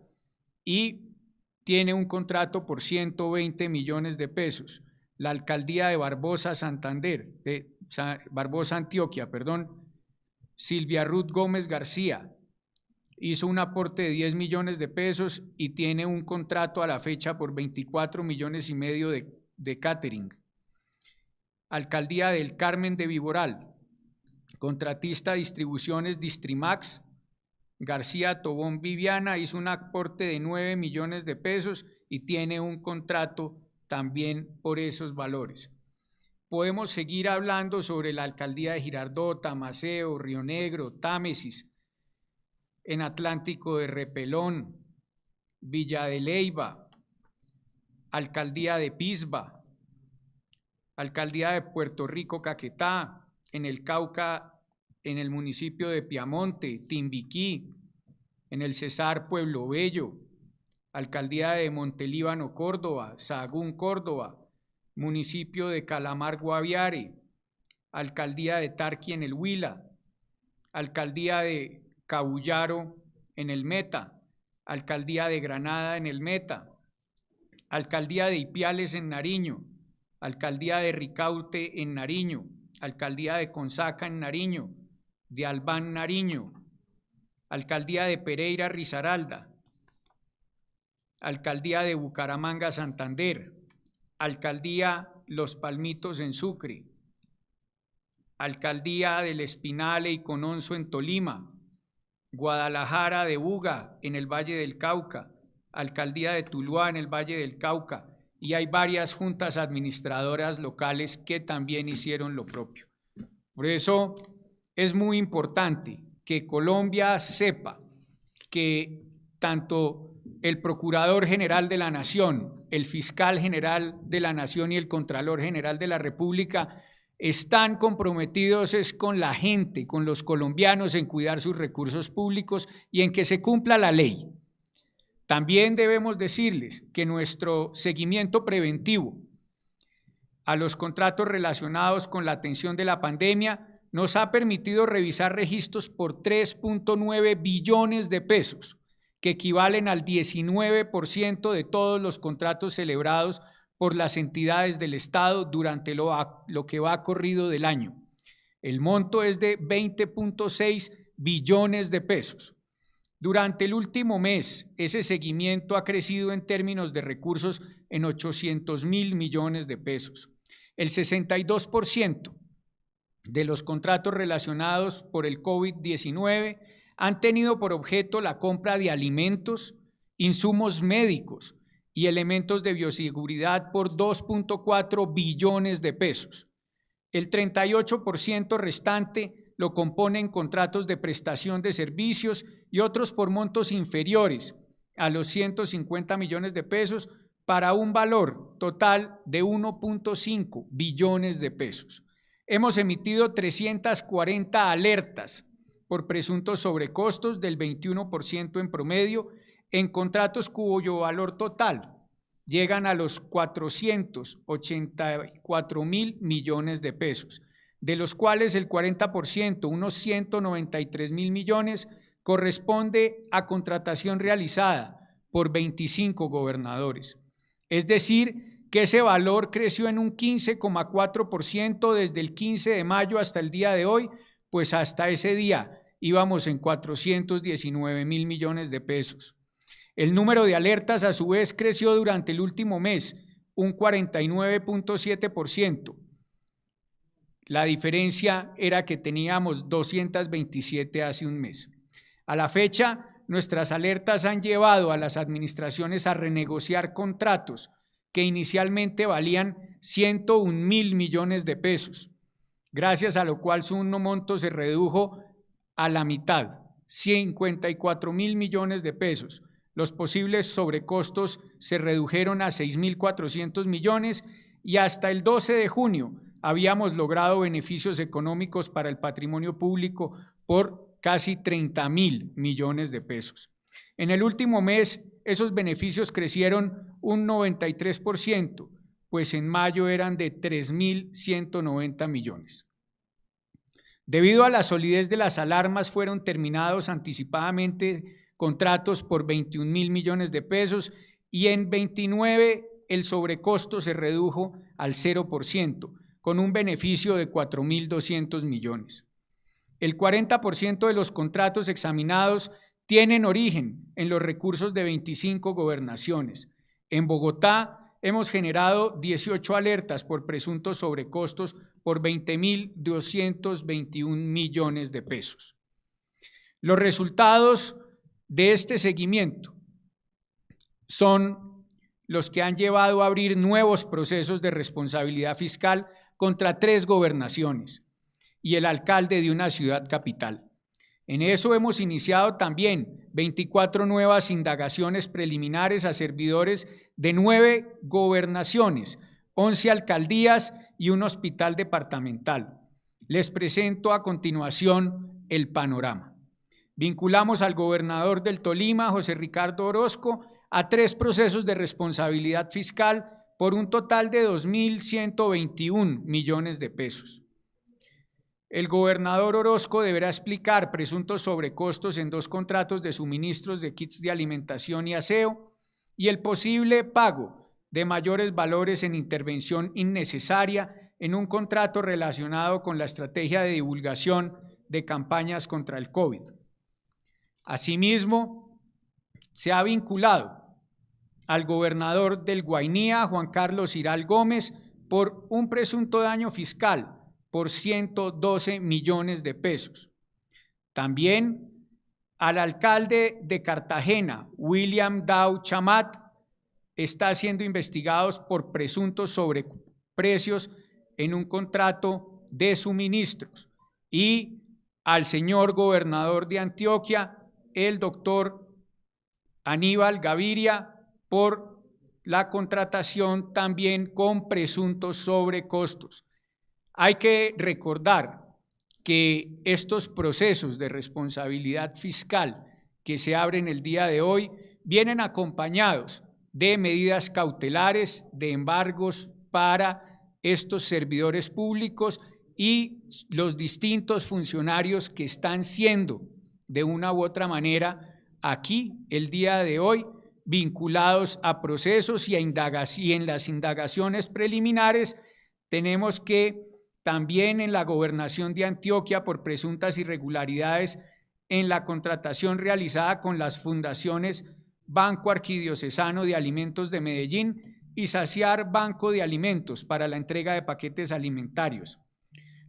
y tiene un contrato por 120 millones de pesos. La alcaldía de Barbosa, Antioquia, Silvia Ruth Gómez García, hizo un aporte de 10 millones de pesos y tiene un contrato a la fecha por 24 millones y medio de catering. Alcaldía del Carmen de Viboral, contratista Distribuciones Distrimax, García Tobón Viviana, hizo un aporte de 9 millones de pesos y tiene un contrato también por esos valores. Podemos seguir hablando sobre la alcaldía de Girardota, Maceo, Río Negro, Támesis, en Atlántico de Repelón, Villa de Leyva, alcaldía de Pisba, alcaldía de Puerto Rico, Caquetá, en el Cauca, en el municipio de Piamonte, Timbiquí, en el Cesar, Pueblo Bello, alcaldía de Montelíbano, Córdoba, Sahagún, Córdoba, municipio de Calamar, Guaviare, alcaldía de Tarqui en el Huila, alcaldía de Cabullaro en el Meta, alcaldía de Granada en el Meta, alcaldía de Ipiales en Nariño, alcaldía de Ricaurte en Nariño, alcaldía de Consaca en Nariño, de Albán, Nariño, alcaldía de Pereira, Risaralda, alcaldía de Bucaramanga, Santander, alcaldía Los Palmitos en Sucre, alcaldía del Espinal y Cononso en Tolima, Guadalajara de Buga en el Valle del Cauca, alcaldía de Tuluá en el Valle del Cauca, y hay varias juntas administradoras locales que también hicieron lo propio. Por eso es muy importante que Colombia sepa que tanto el Procurador General de la Nación, el Fiscal General de la Nación y el Contralor General de la República están comprometidos con la gente, con los colombianos, en cuidar sus recursos públicos y en que se cumpla la ley. También debemos decirles que nuestro seguimiento preventivo a los contratos relacionados con la atención de la pandemia nos ha permitido revisar registros por 3.9 billones de pesos, que equivalen al 19% de todos los contratos celebrados por las entidades del Estado durante lo que va corrido del año. El monto es de 20.6 billones de pesos. Durante el último mes, ese seguimiento ha crecido en términos de recursos en 800.000 millones de pesos. El 62% de los contratos relacionados por el COVID-19 han tenido por objeto la compra de alimentos, insumos médicos y elementos de bioseguridad por 2.4 billones de pesos. El 38% restante lo componen contratos de prestación de servicios y otros por montos inferiores a los 150 millones de pesos para un valor total de 1.5 billones de pesos. Hemos emitido 340 alertas por presuntos sobrecostos del 21% en promedio en contratos cuyo valor total llegan a los 484.000 millones de pesos, de los cuales el 40%, unos 193.000 millones, corresponde a contratación realizada por 25 gobernadores. Es decir, que ese valor creció en un 15,4% desde el 15 de mayo hasta el día de hoy, pues hasta ese día íbamos en 419.000 millones de pesos. El número de alertas a su vez creció durante el último mes, un 49,7%. La diferencia era que teníamos 227 hace un mes. A la fecha, nuestras alertas han llevado a las administraciones a renegociar contratos que inicialmente valían 101.000 millones de pesos, gracias a lo cual su monto se redujo a la mitad, 54.000 millones de pesos. Los posibles sobrecostos se redujeron a 6.400 millones y hasta el 12 de junio habíamos logrado beneficios económicos para el patrimonio público por casi 30.000 millones de pesos. En el último mes, esos beneficios crecieron un 93%, pues en mayo eran de 3.190 millones. Debido a la solidez de las alarmas, fueron terminados anticipadamente contratos por 21.000 millones de pesos y en 29 el sobrecosto se redujo al 0%, con un beneficio de 4.200 millones. El 40% de los contratos examinados tienen origen en los recursos de 25 gobernaciones. En Bogotá hemos generado 18 alertas por presuntos sobrecostos por 20.221 millones de pesos. Los resultados de este seguimiento son los que han llevado a abrir nuevos procesos de responsabilidad fiscal contra 3 gobernaciones y el alcalde de una ciudad capital. En eso hemos iniciado también 24 nuevas indagaciones preliminares a servidores de 9 gobernaciones, 11 alcaldías y un hospital departamental. Les presento a continuación el panorama. Vinculamos al gobernador del Tolima, José Ricardo Orozco, a 3 procesos de responsabilidad fiscal por un total de 2.121 millones de pesos. El gobernador Orozco deberá explicar presuntos sobrecostos en 2 contratos de suministros de kits de alimentación y aseo y el posible pago de mayores valores en intervención innecesaria en un contrato relacionado con la estrategia de divulgación de campañas contra el COVID. Asimismo, se ha vinculado al gobernador del Guainía, Juan Carlos Iral Gómez, por un presunto daño fiscal por 112 millones de pesos. También al alcalde de Cartagena, William Dow Chamat, está siendo investigados por presuntos sobreprecios en un contrato de suministros. Y al señor gobernador de Antioquia, el doctor Aníbal Gaviria, por la contratación también con presuntos sobrecostos. Hay que recordar que estos procesos de responsabilidad fiscal que se abren el día de hoy vienen acompañados de medidas cautelares, de embargos para estos servidores públicos y los distintos funcionarios que están siendo de una u otra manera aquí el día de hoy vinculados a procesos y en las indagaciones preliminares tenemos que también en la gobernación de Antioquia por presuntas irregularidades en la contratación realizada con las fundaciones Banco Arquidiocesano de Alimentos de Medellín y Saciar Banco de Alimentos para la entrega de paquetes alimentarios.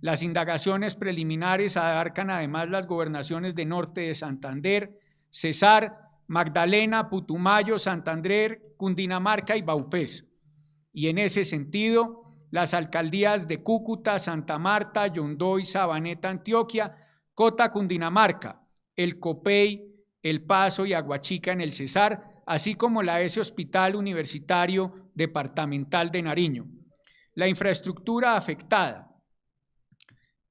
Las indagaciones preliminares abarcan además las gobernaciones de Norte de Santander, Cesar, Magdalena, Putumayo, Santander, Cundinamarca y Vaupés. Y en ese sentido, las alcaldías de Cúcuta, Santa Marta, Yondó, Sabaneta, Antioquia, Cota, Cundinamarca, El Copey, El Paso y Aguachica en el Cesar así como la ESE Hospital Universitario Departamental de Nariño. La infraestructura afectada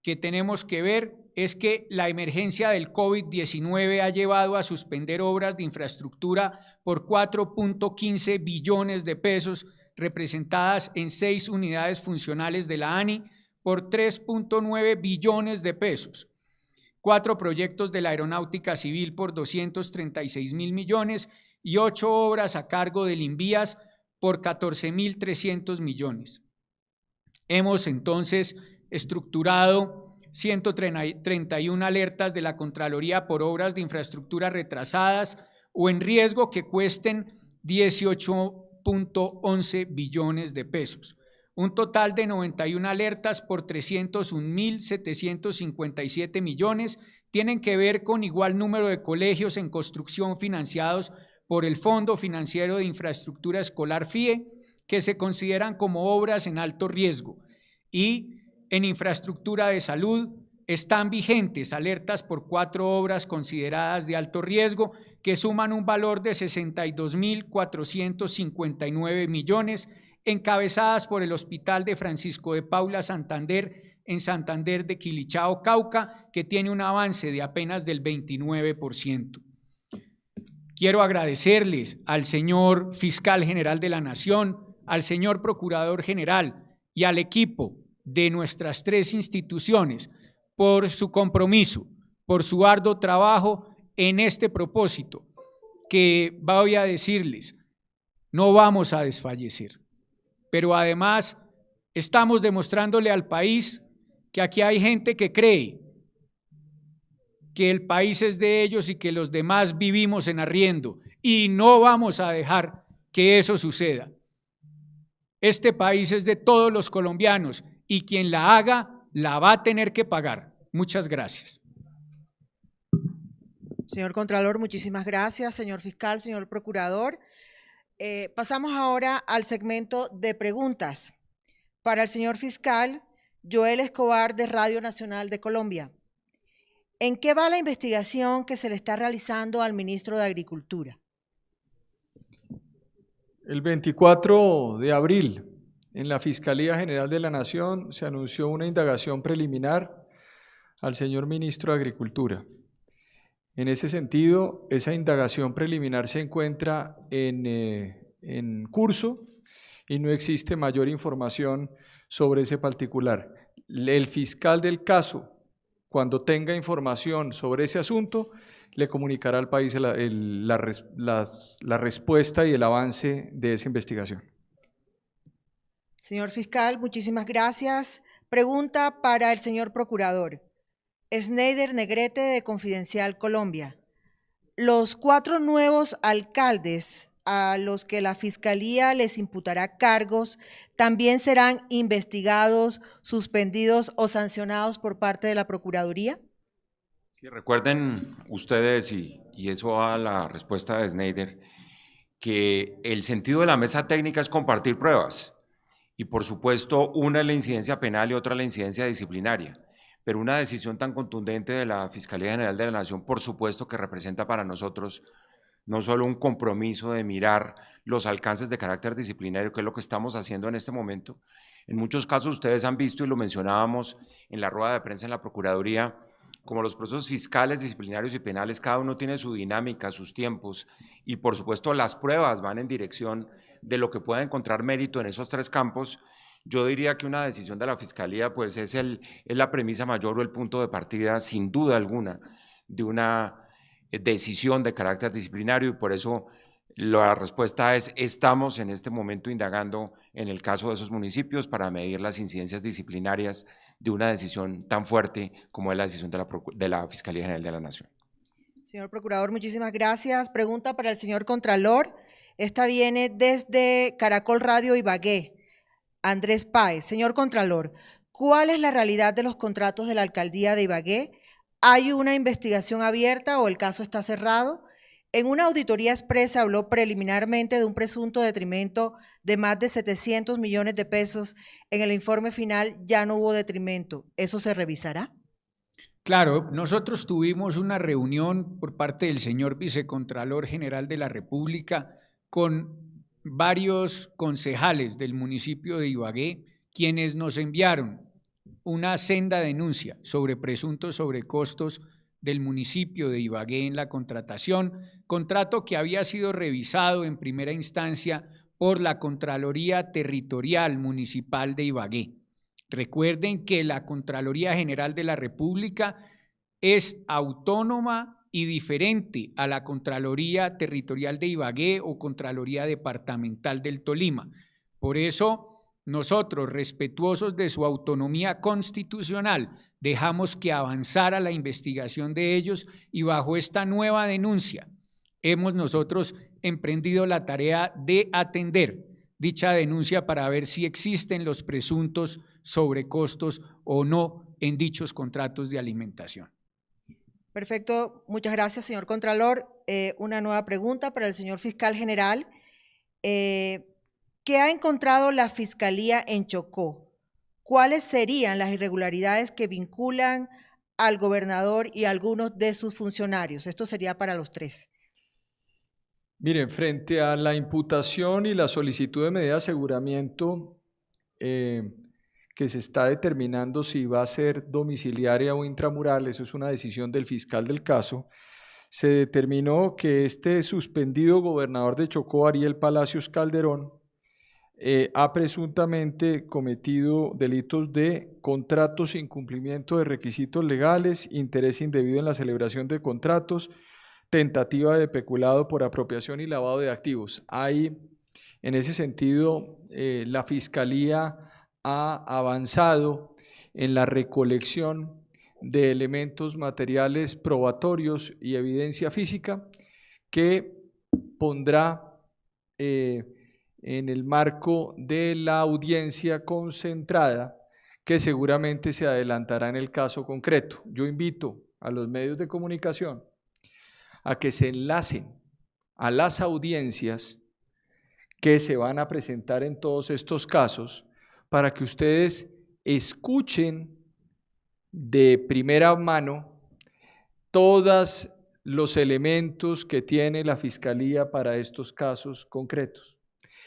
que tenemos que ver es que la emergencia del COVID-19 ha llevado a suspender obras de infraestructura por 4.15 billones de pesos, representadas en 6 unidades funcionales de la ANI por 3.9 billones de pesos, 4 proyectos de la Aeronáutica Civil por 236.000 millones y 8 obras a cargo del INVIAS por 14.300 millones. Hemos entonces estructurado 131 alertas de la Contraloría por obras de infraestructura retrasadas o en riesgo que cuesten 18.11 billones de pesos. Un total de 91 alertas por 301.757 millones tienen que ver con igual número de colegios en construcción financiados por el Fondo Financiero de Infraestructura Escolar FIE, que se consideran como obras en alto riesgo, y en infraestructura de salud están vigentes alertas por 4 obras consideradas de alto riesgo que suman un valor de 62.459 millones, encabezadas por el Hospital de Francisco de Paula Santander en Santander de Quilichao, Cauca, que tiene un avance de apenas del 29%. Quiero agradecerles al señor Fiscal General de la Nación, al señor Procurador General y al equipo de nuestras 3 instituciones por su compromiso, por su arduo trabajo en este propósito, que voy a decirles, no vamos a desfallecer, pero además estamos demostrándole al país que aquí hay gente que cree que el país es de ellos y que los demás vivimos en arriendo, y no vamos a dejar que eso suceda. Este país es de todos los colombianos y quien la haga la va a tener que pagar. Muchas gracias. Señor Contralor, muchísimas gracias. Señor Fiscal, señor Procurador. Pasamos ahora al segmento de preguntas. Para el señor Fiscal, Joel Escobar, de Radio Nacional de Colombia. ¿En qué va la investigación que se le está realizando al ministro de Agricultura? El 24 de abril, en la Fiscalía General de la Nación, se anunció una indagación preliminar al señor ministro de Agricultura. En ese sentido, esa indagación preliminar se encuentra en curso y no existe mayor información sobre ese particular. El fiscal del caso, cuando tenga información sobre ese asunto, le comunicará al país la respuesta y el avance de esa investigación. Señor Fiscal, muchísimas gracias. Pregunta para el señor Procurador. Sneider Negrete, de Confidencial Colombia. Los 4 nuevos alcaldes a los que la Fiscalía les imputará cargos también serán investigados, suspendidos o sancionados por parte de la Procuraduría. Sí, recuerden ustedes, y eso va a la respuesta de Sneider, que el sentido de la mesa técnica es compartir pruebas. Y por supuesto, una es la incidencia penal y otra la incidencia disciplinaria. Pero una decisión tan contundente de la Fiscalía General de la Nación, por supuesto que representa para nosotros no solo un compromiso de mirar los alcances de carácter disciplinario, que es lo que estamos haciendo en este momento. En muchos casos ustedes han visto, y lo mencionábamos en la rueda de prensa en la Procuraduría, como los procesos fiscales, disciplinarios y penales, cada uno tiene su dinámica, sus tiempos, y por supuesto las pruebas van en dirección de lo que pueda encontrar mérito en esos 3 campos. Yo diría que una decisión de la Fiscalía pues es la premisa mayor o el punto de partida, sin duda alguna, de una decisión de carácter disciplinario, y por eso la respuesta es: estamos en este momento indagando en el caso de esos municipios para medir las incidencias disciplinarias de una decisión tan fuerte como es la decisión de la Fiscalía General de la Nación. Señor Procurador, muchísimas gracias. Pregunta para el señor Contralor. Esta viene desde Caracol Radio Ibagué. Andrés Páez. Señor Contralor, ¿cuál es la realidad de los contratos de la Alcaldía de Ibagué? ¿Hay una investigación abierta o el caso está cerrado? En una auditoría expresa habló preliminarmente de un presunto detrimento de más de 700 millones de pesos. En el informe final ya no hubo detrimento. ¿Eso se revisará? Claro, nosotros tuvimos una reunión por parte del señor Vicecontralor General de la República con varios concejales del municipio de Ibagué, quienes nos enviaron una senda denuncia sobre presuntos sobrecostos del municipio de Ibagué en la contratación, contrato que había sido revisado en primera instancia por la Contraloría Territorial Municipal de Ibagué. Recuerden que la Contraloría General de la República es autónoma y diferente a la Contraloría Territorial de Ibagué o Contraloría Departamental del Tolima. Por eso, nosotros, respetuosos de su autonomía constitucional, dejamos que avanzara la investigación de ellos y bajo esta nueva denuncia hemos nosotros emprendido la tarea de atender dicha denuncia para ver si existen los presuntos sobrecostos o no en dichos contratos de alimentación. Perfecto, muchas gracias, señor Contralor. Una nueva pregunta para el señor Fiscal General. ¿Qué ha encontrado la Fiscalía en Chocó? ¿Cuáles serían las irregularidades que vinculan al gobernador y a algunos de sus funcionarios? Esto sería para los tres. Miren, frente a la imputación y la solicitud de medida de aseguramiento que se está determinando si va a ser domiciliaria o intramural, eso es una decisión del fiscal del caso, se determinó que este suspendido gobernador de Chocó, Ariel Palacios Calderón, ha presuntamente cometido delitos de contratos sin cumplimiento de requisitos legales, interés indebido en la celebración de contratos, tentativa de peculado por apropiación y lavado de activos. Hay, en ese sentido, la Fiscalía ha avanzado en la recolección de elementos materiales probatorios y evidencia física que pondrá en el marco de la audiencia concentrada que seguramente se adelantará en el caso concreto. Yo invito a los medios de comunicación a que se enlacen a las audiencias que se van a presentar en todos estos casos para que ustedes escuchen de primera mano todos los elementos que tiene la Fiscalía para estos casos concretos.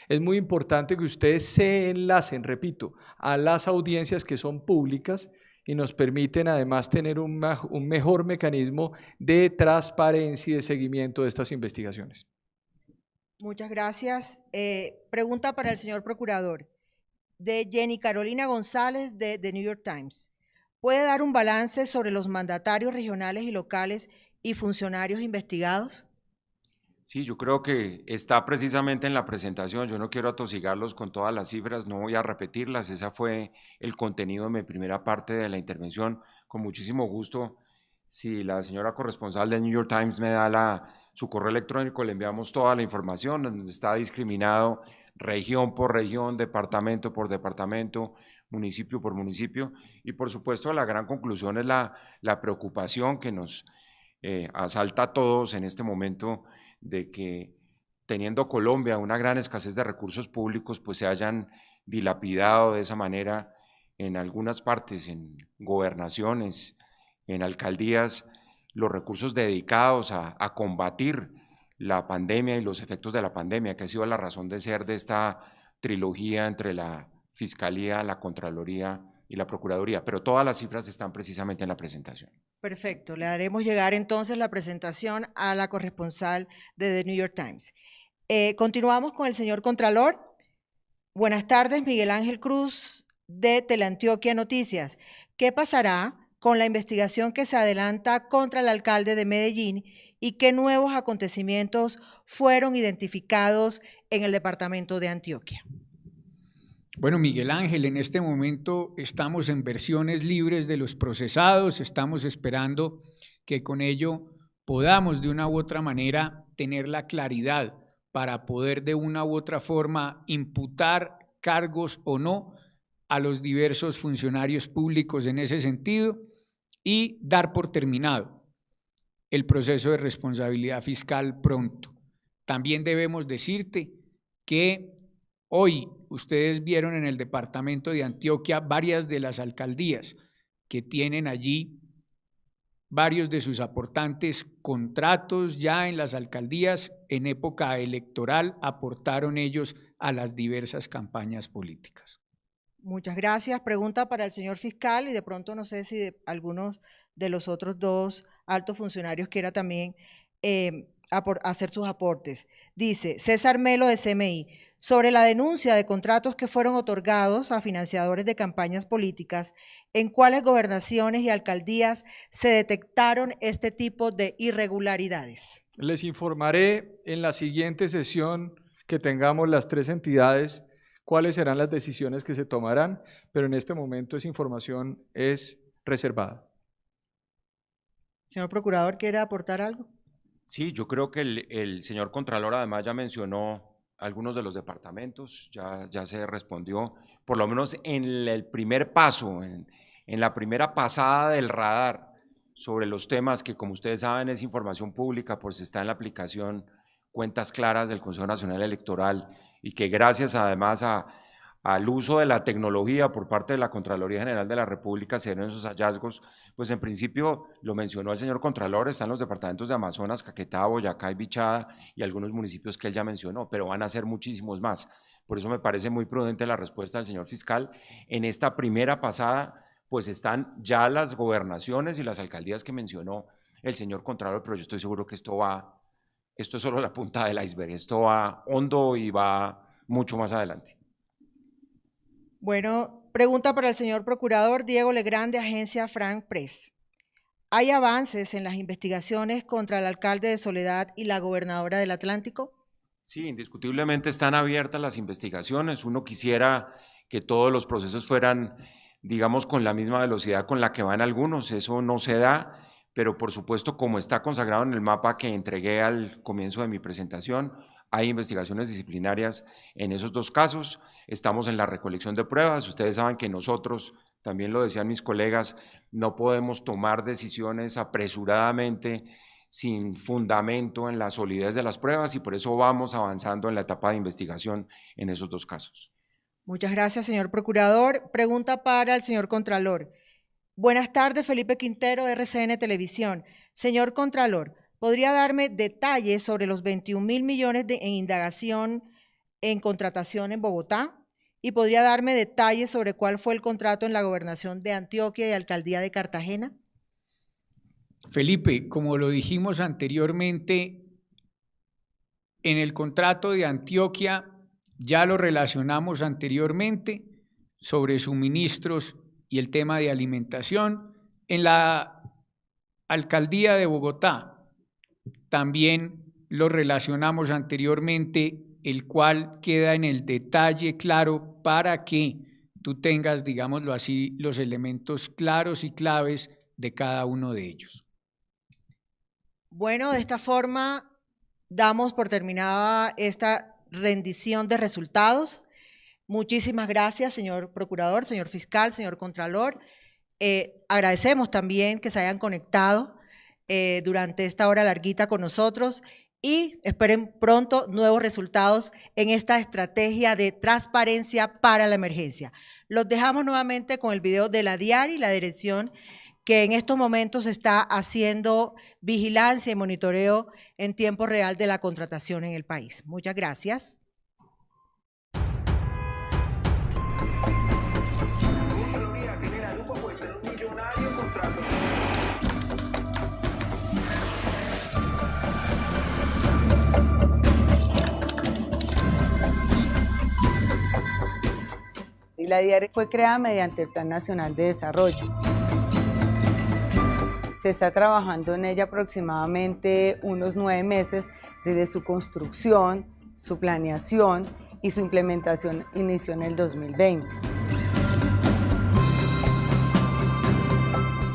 Es muy importante que ustedes se enlacen, repito, a las audiencias que son públicas y nos permiten además tener un mejor mecanismo de transparencia y de seguimiento de estas investigaciones. Muchas gracias. Pregunta para el señor Procurador, de Jenny Carolina González de The New York Times. ¿Puede dar un balance sobre los mandatarios regionales y locales y funcionarios investigados? Sí, yo creo que está precisamente en la presentación. Yo no quiero atosigarlos con todas las cifras, no voy a repetirlas. Ese fue el contenido de mi primera parte de la intervención. Con muchísimo gusto, si la señora corresponsal del New York Times me da su correo electrónico, le enviamos toda la información, donde está discriminado región por región, departamento por departamento, municipio por municipio. Y por supuesto, la gran conclusión es la preocupación que nos asalta a todos en este momento, de que teniendo Colombia una gran escasez de recursos públicos, pues se hayan dilapidado de esa manera en algunas partes, en gobernaciones, en alcaldías, los recursos dedicados a combatir la pandemia y los efectos de la pandemia, que ha sido la razón de ser de esta trilogía entre la Fiscalía, la Contraloría y la Procuraduría, pero todas las cifras están precisamente en la presentación. Perfecto, le haremos llegar entonces la presentación a la corresponsal de The New York Times. Continuamos con el señor Contralor. Buenas tardes, Miguel Ángel Cruz de Teleantioquia Noticias. ¿Qué pasará con la investigación que se adelanta contra el alcalde de Medellín y qué nuevos acontecimientos fueron identificados en el departamento de Antioquia? Bueno, Miguel Ángel, en este momento estamos en versiones libres de los procesados, estamos esperando que con ello podamos de una u otra manera tener la claridad para poder de una u otra forma imputar cargos o no a los diversos funcionarios públicos en ese sentido y dar por terminado el proceso de responsabilidad fiscal pronto. También debemos decirte que hoy ustedes vieron en el departamento de Antioquia varias de las alcaldías que tienen allí varios de sus aportantes contratos ya en las alcaldías en época electoral aportaron ellos a las diversas campañas políticas. Muchas gracias. Pregunta para el señor fiscal y de pronto no sé si algunos de los otros dos altos funcionarios quiera también hacer sus aportes. Dice César Melo de CMI, sobre la denuncia de contratos que fueron otorgados a financiadores de campañas políticas, ¿en cuáles gobernaciones y alcaldías se detectaron este tipo de irregularidades? Les informaré en la siguiente sesión que tengamos las tres entidades cuáles serán las decisiones que se tomarán, pero en este momento esa información es reservada. Señor Procurador, ¿quiere aportar algo? Sí, yo creo que el señor Contralor además ya mencionó algunos de los departamentos, ya se respondió, por lo menos en el primer paso, en la primera pasada del radar sobre los temas que, como ustedes saben, es información pública, pues está en la aplicación Cuentas Claras del Consejo Nacional Electoral y que gracias además al uso de la tecnología por parte de la Contraloría General de la República se dieron esos hallazgos, pues en principio lo mencionó el señor Contralor, están los departamentos de Amazonas, Caquetá, Boyacá y Bichada y algunos municipios que él ya mencionó, pero van a ser muchísimos más. Por eso me parece muy prudente la respuesta del señor fiscal. En esta primera pasada, pues están ya las gobernaciones y las alcaldías que mencionó el señor Contralor, pero yo estoy seguro que esto es solo la punta del iceberg, esto va hondo y va mucho más adelante. Bueno, pregunta para el señor Procurador Diego Legrand de Agencia Frank Press. ¿Hay avances en las investigaciones contra el alcalde de Soledad y la gobernadora del Atlántico? Sí, indiscutiblemente están abiertas las investigaciones. Uno quisiera que todos los procesos fueran, digamos, con la misma velocidad con la que van algunos. Eso no se da, pero por supuesto, como está consagrado en el mapa que entregué al comienzo de mi presentación, hay investigaciones disciplinarias en esos dos casos. Estamos en la recolección de pruebas. Ustedes saben que nosotros, también lo decían mis colegas, no podemos tomar decisiones apresuradamente sin fundamento en la solidez de las pruebas y por eso vamos avanzando en la etapa de investigación en esos dos casos. Muchas gracias, señor Procurador. Pregunta para el señor Contralor. Buenas tardes, Felipe Quintero, RCN Televisión. Señor Contralor, ¿podría darme detalles sobre los 21.000 millones en indagación en contratación en Bogotá? ¿Y podría darme detalles sobre cuál fue el contrato en la gobernación de Antioquia y alcaldía de Cartagena? Felipe, como lo dijimos anteriormente, en el contrato de Antioquia ya lo relacionamos anteriormente sobre suministros y el tema de alimentación. En la alcaldía de Bogotá también lo relacionamos anteriormente, el cual queda en el detalle claro para que tú tengas, digámoslo así, los elementos claros y claves de cada uno de ellos. Bueno, de esta forma damos por terminada esta rendición de resultados. Muchísimas gracias, señor Procurador, señor Fiscal, señor Contralor. Agradecemos también que se hayan conectado durante esta hora larguita con nosotros y esperen pronto nuevos resultados en esta estrategia de transparencia para la emergencia. Los dejamos nuevamente con el video de la DIARI, la dirección que en estos momentos está haciendo vigilancia y monitoreo en tiempo real de la contratación en el país. Muchas gracias. Y la DIARI fue creada mediante el Plan Nacional de Desarrollo. Se está trabajando en ella aproximadamente unos 9 meses desde su construcción, su planeación y su implementación inició en el 2020.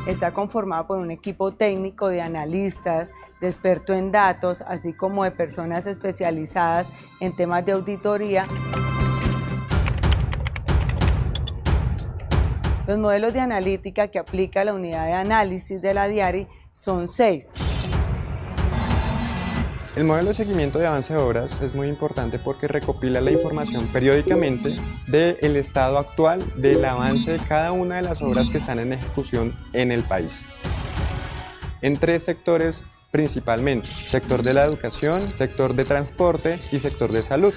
Está conformada por un equipo técnico de analistas, de expertos en datos, así como de personas especializadas en temas de auditoría. Los modelos de analítica que aplica la unidad de análisis de la DIARI son 6. El modelo de seguimiento de avance de obras es muy importante porque recopila la información periódicamente del estado actual del avance de cada una de las obras que están en ejecución en el país. en 3 sectores principalmente: sector de la educación, sector de transporte y sector de salud.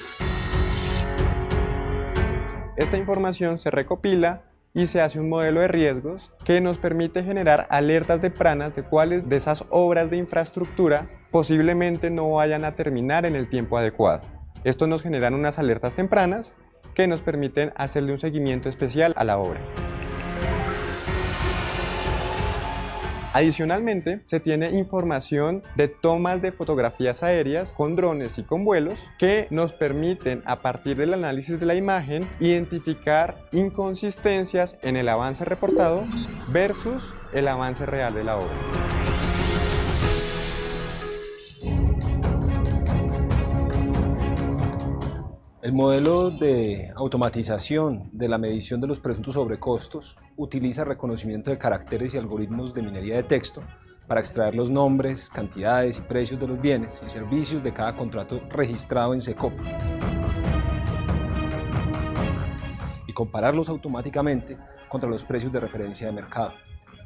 Esta información se recopila y se hace un modelo de riesgos que nos permite generar alertas tempranas de cuáles de esas obras de infraestructura posiblemente no vayan a terminar en el tiempo adecuado. Esto nos genera unas alertas tempranas que nos permiten hacerle un seguimiento especial a la obra. Adicionalmente, se tiene información de tomas de fotografías aéreas con drones y con vuelos que nos permiten, a partir del análisis de la imagen, identificar inconsistencias en el avance reportado versus el avance real de la obra. El modelo de automatización de la medición de los presuntos sobrecostos utiliza reconocimiento de caracteres y algoritmos de minería de texto para extraer los nombres, cantidades y precios de los bienes y servicios de cada contrato registrado en SECOP y compararlos automáticamente contra los precios de referencia de mercado.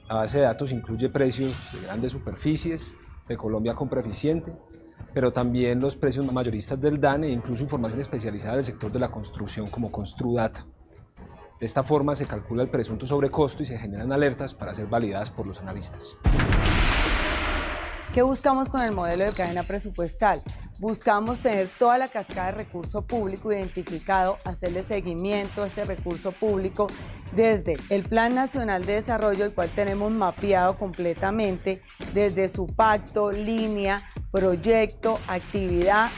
La base de datos incluye precios de grandes superficies, de Colombia Compra Eficiente, pero también los precios mayoristas del DANE e incluso información especializada del sector de la construcción como Construdata. De esta forma se calcula el presunto sobrecosto y se generan alertas para ser validadas por los analistas. ¿Qué buscamos con el modelo de cadena presupuestal? Buscamos tener toda la cascada de recurso público identificado, hacerle seguimiento a este recurso público desde el Plan Nacional de Desarrollo, el cual tenemos mapeado completamente, desde su pacto, línea, proyecto, actividad,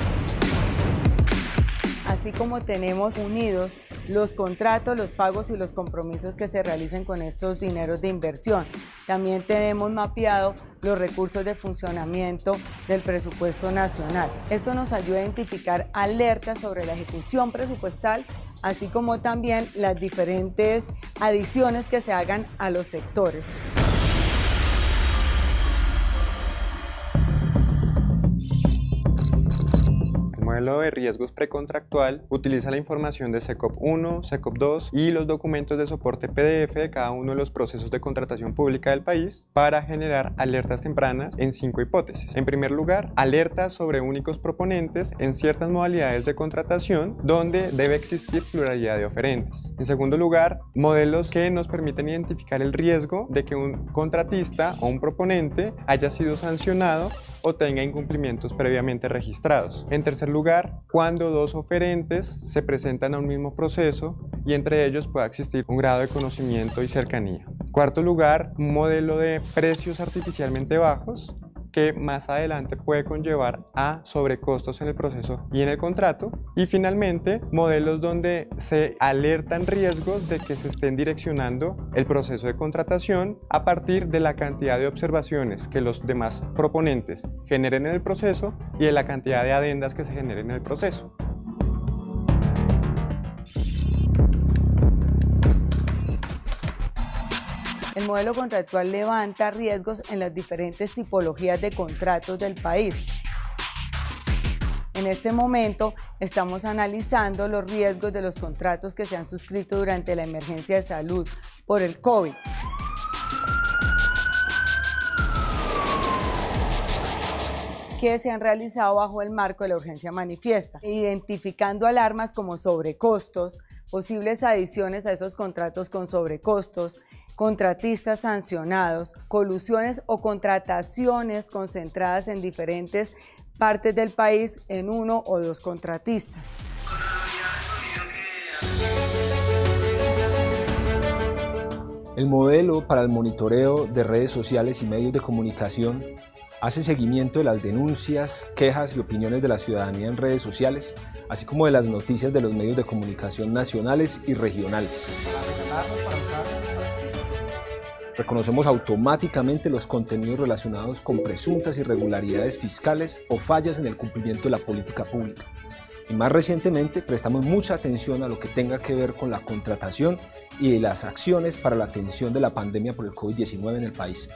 así como tenemos unidos los contratos, los pagos y los compromisos que se realicen con estos dineros de inversión. También tenemos mapeado los recursos de funcionamiento del presupuesto nacional. Esto nos ayuda a identificar alertas sobre la ejecución presupuestal, así como también las diferentes adiciones que se hagan a los sectores. El modelo de riesgos precontractual utiliza la información de SECOP 1, SECOP 2 y los documentos de soporte PDF de cada uno de los procesos de contratación pública del país para generar alertas tempranas en 5 hipótesis. En primer lugar, alertas sobre únicos proponentes en ciertas modalidades de contratación donde debe existir pluralidad de oferentes. En segundo lugar, modelos que nos permiten identificar el riesgo de que un contratista o un proponente haya sido sancionado o tenga incumplimientos previamente registrados. En tercer lugar, cuando 2 oferentes se presentan a un mismo proceso y entre ellos pueda existir un grado de conocimiento y cercanía. Cuarto lugar, un modelo de precios artificialmente bajos que más adelante puede conllevar a sobrecostos en el proceso y en el contrato. Y finalmente, modelos donde se alertan riesgos de que se estén direccionando el proceso de contratación a partir de la cantidad de observaciones que los demás proponentes generen en el proceso y de la cantidad de adendas que se generen en el proceso. El modelo contractual levanta riesgos en las diferentes tipologías de contratos del país. En este momento estamos analizando los riesgos de los contratos que se han suscrito durante la emergencia de salud por el COVID. Que se han realizado bajo el marco de la urgencia manifiesta, identificando alarmas como sobrecostos, posibles adiciones a esos contratos con sobrecostos, contratistas sancionados, colusiones o contrataciones concentradas en diferentes partes del país en 1 o 2 contratistas. El modelo para el monitoreo de redes sociales y medios de comunicación hace seguimiento de las denuncias, quejas y opiniones de la ciudadanía en redes sociales, así como de las noticias de los medios de comunicación nacionales y regionales. Reconocemos automáticamente los contenidos relacionados con presuntas irregularidades fiscales o fallas en el cumplimiento de la política pública. Y más recientemente prestamos mucha atención a lo que tenga que ver con la contratación y las acciones para la atención de la pandemia por el COVID-19 en el país.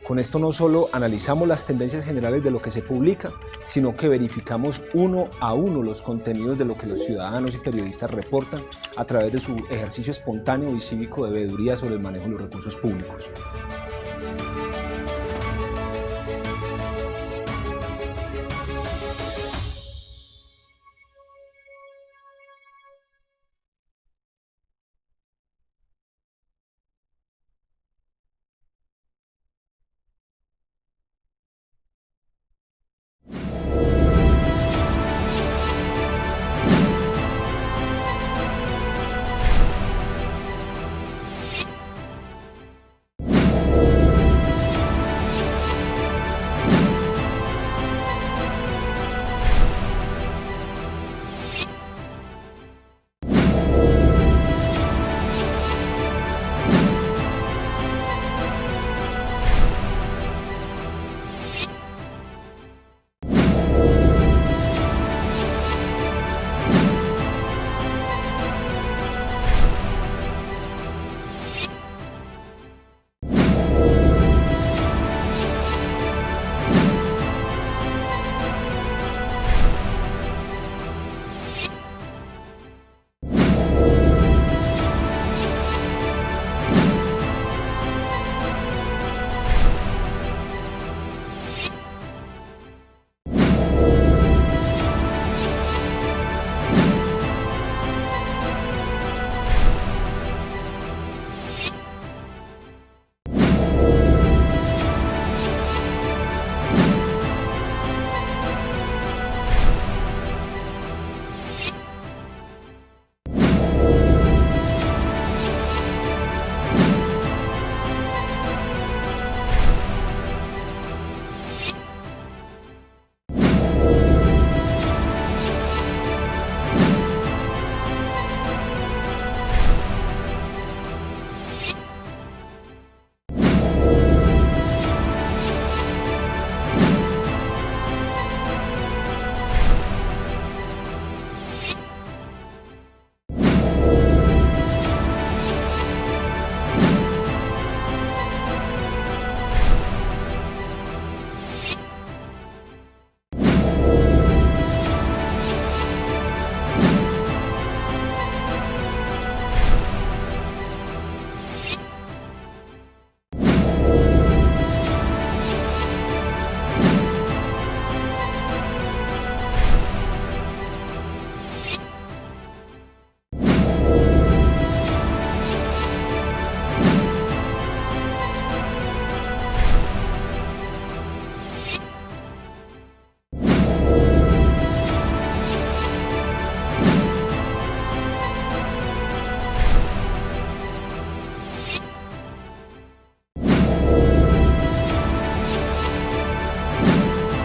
Con esto no solo analizamos las tendencias generales de lo que se publica, sino que verificamos uno a uno los contenidos de lo que los ciudadanos y periodistas reportan a través de su ejercicio espontáneo y cívico de veeduría sobre el manejo de los recursos públicos.